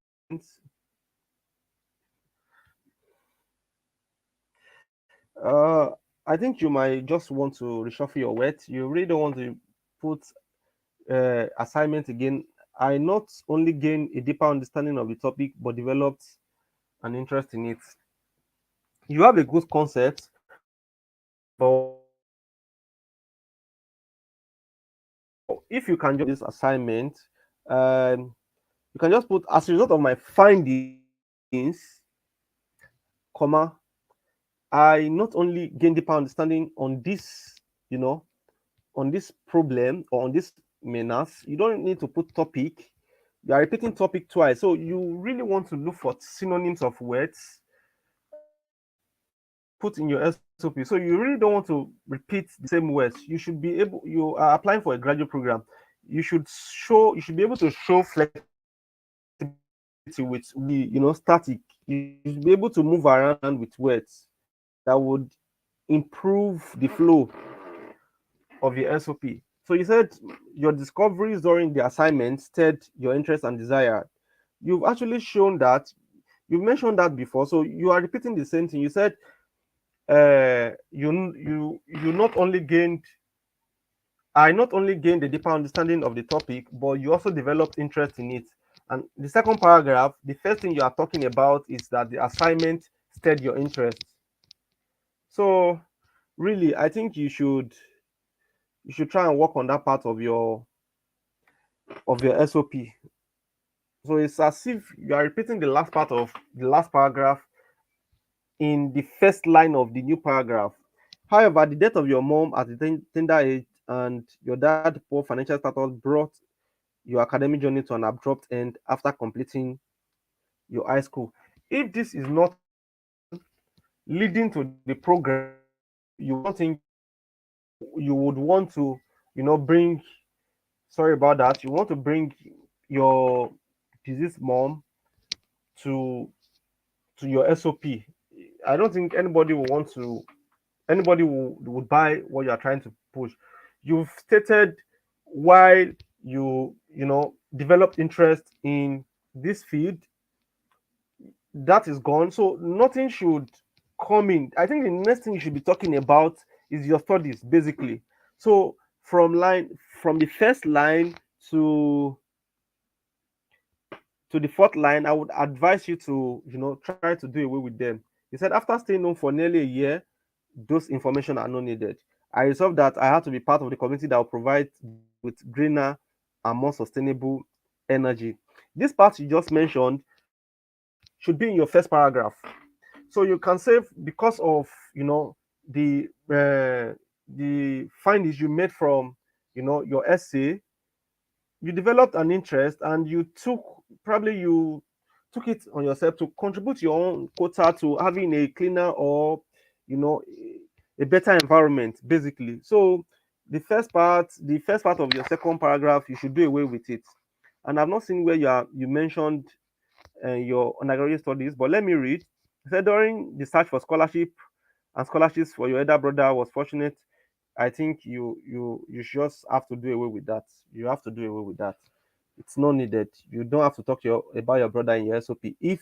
Uh, I think you might just want to reshuffle your words. You really don't want to put assignment again. I not only gained a deeper understanding of the topic, but developed an interest in it. You have a good concept, But if you can just this assignment, you can just put as a result of my findings, comma, I not only gain deeper understanding on this, you know, on this problem or on this menace. You don't need to put topic. You are repeating topic twice. So you really want to look for synonyms of words put in your SOP. So you really don't want to repeat the same words. You should be able, you are applying for a graduate program. You should be able to show flexibility with static. You should be able to move around with words that would improve the flow of your SOP. So you said your discoveries during the assignment stirred your interest and desire. You've actually shown that. You mentioned that before, so you are repeating the same thing. You said you not only gained I not only gained a deeper understanding of the topic, but you also developed interest in it. And the second paragraph, the first thing you are talking about is that the assignment stirred your interest. So really, I think you should try and work on that part of your SOP. So it's as if you are repeating the last part of the last paragraph in the first line of the new paragraph. However, the death of your mom at the tender age and your dad poor financial status brought your academic journey to an abrupt end after completing your high school. If this is not leading to the program, you don't think you would want to, bring, sorry about that, you want to bring your deceased mom to your SOP. I don't think anybody would buy what you are trying to push. You've stated why you developed interest in this field. That is gone. So nothing should come in. I think the next thing you should be talking about is your studies, basically. So from the first line to the fourth line, I would advise you to, try to do away with them. He said, after staying home for nearly a year, those information are not needed. I resolved that I had to be part of the community that will provide them with greener and more sustainable energy. This part you just mentioned should be in your first paragraph. So you can say because of the findings you made from your essay, you developed an interest and you took it on yourself to contribute your own quota to having a cleaner or you know a better environment, basically. So the first part of your second paragraph, you should do away with it. And I've not seen where you mentioned your undergraduate studies, but let me read. It said during the search for scholarship and scholarships for your elder brother was fortunate. I think you just have to do away with that. You have to do away with that. It's not needed. You don't have to talk about your brother in your SOP if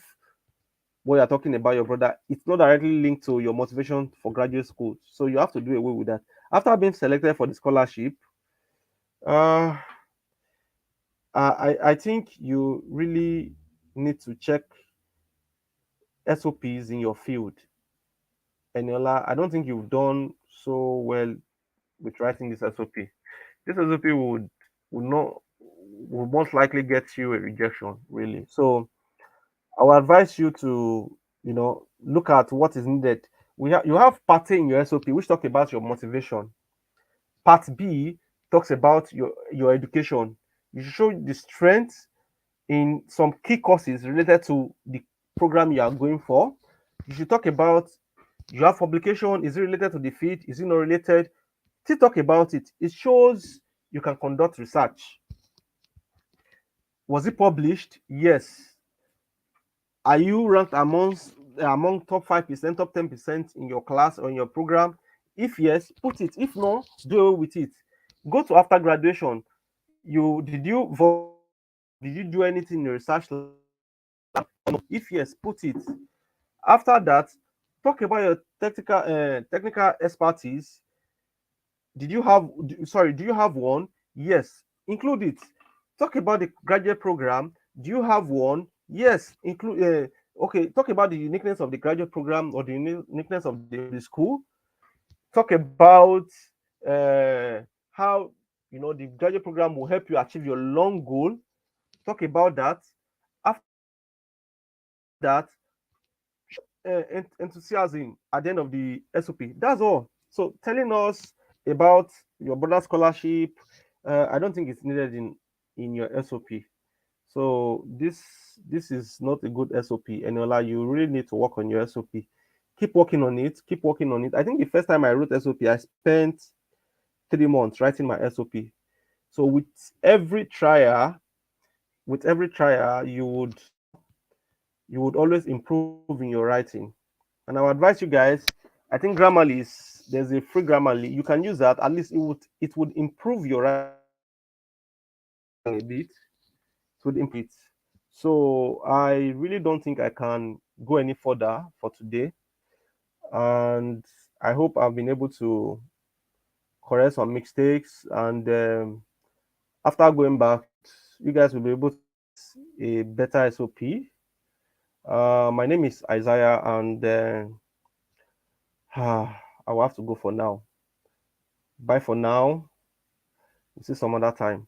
what you're talking about your brother it's not directly linked to your motivation for graduate school. So you have to do away with that. After being selected for the scholarship, uh, I think you really need to check SOPs in your field. Eniola, I don't think you've done so well with writing this SOP. This SOP would not would most likely get you a rejection, really. So I would advise you to, look at what is needed. You have part A in your SOP, which talk about your motivation. Part B talks about your education. You should show the strength in some key courses related to the program you are going for. You should talk about your publication. Is it related to the field? Is it not related? Still talk about it. It shows you can conduct research. Was it published? Yes. Are you ranked among top 5%, top 10% in your class or in your program? If yes, put it. If no, do away with it. Go to after graduation. Did you do anything in your research lab? No. If yes, put it. After that, talk about your technical expertise. Do you have one? Yes, include it. Talk about the graduate program. Do you have one? Yes, include. Okay, talk about the uniqueness of the graduate program or the uniqueness of the school. talk about how the graduate program will help you achieve your long goal. Talk about that. After that, enthusiasm at the end of the SOP. That's all. So telling us about your brother scholarship, I don't think it's needed in your SOP. So this is not a good SOP, Eniola. You really need to work on your SOP. Keep working on it. Keep working on it. I think the first time I wrote SOP, I spent 3 months writing my SOP. So with every trial, you would always improve in your writing. And I would advise you guys. I think Grammarly there's a free Grammarly. You can use that. At least it would improve your writing a bit. It would improve it. So I really don't think I can go any further for today. And I hope I've been able to correct some mistakes. And after going back, you guys will be able to a better SOP. My name is Isaiah, and I will have to go for now. Bye for now. We'll see some other time.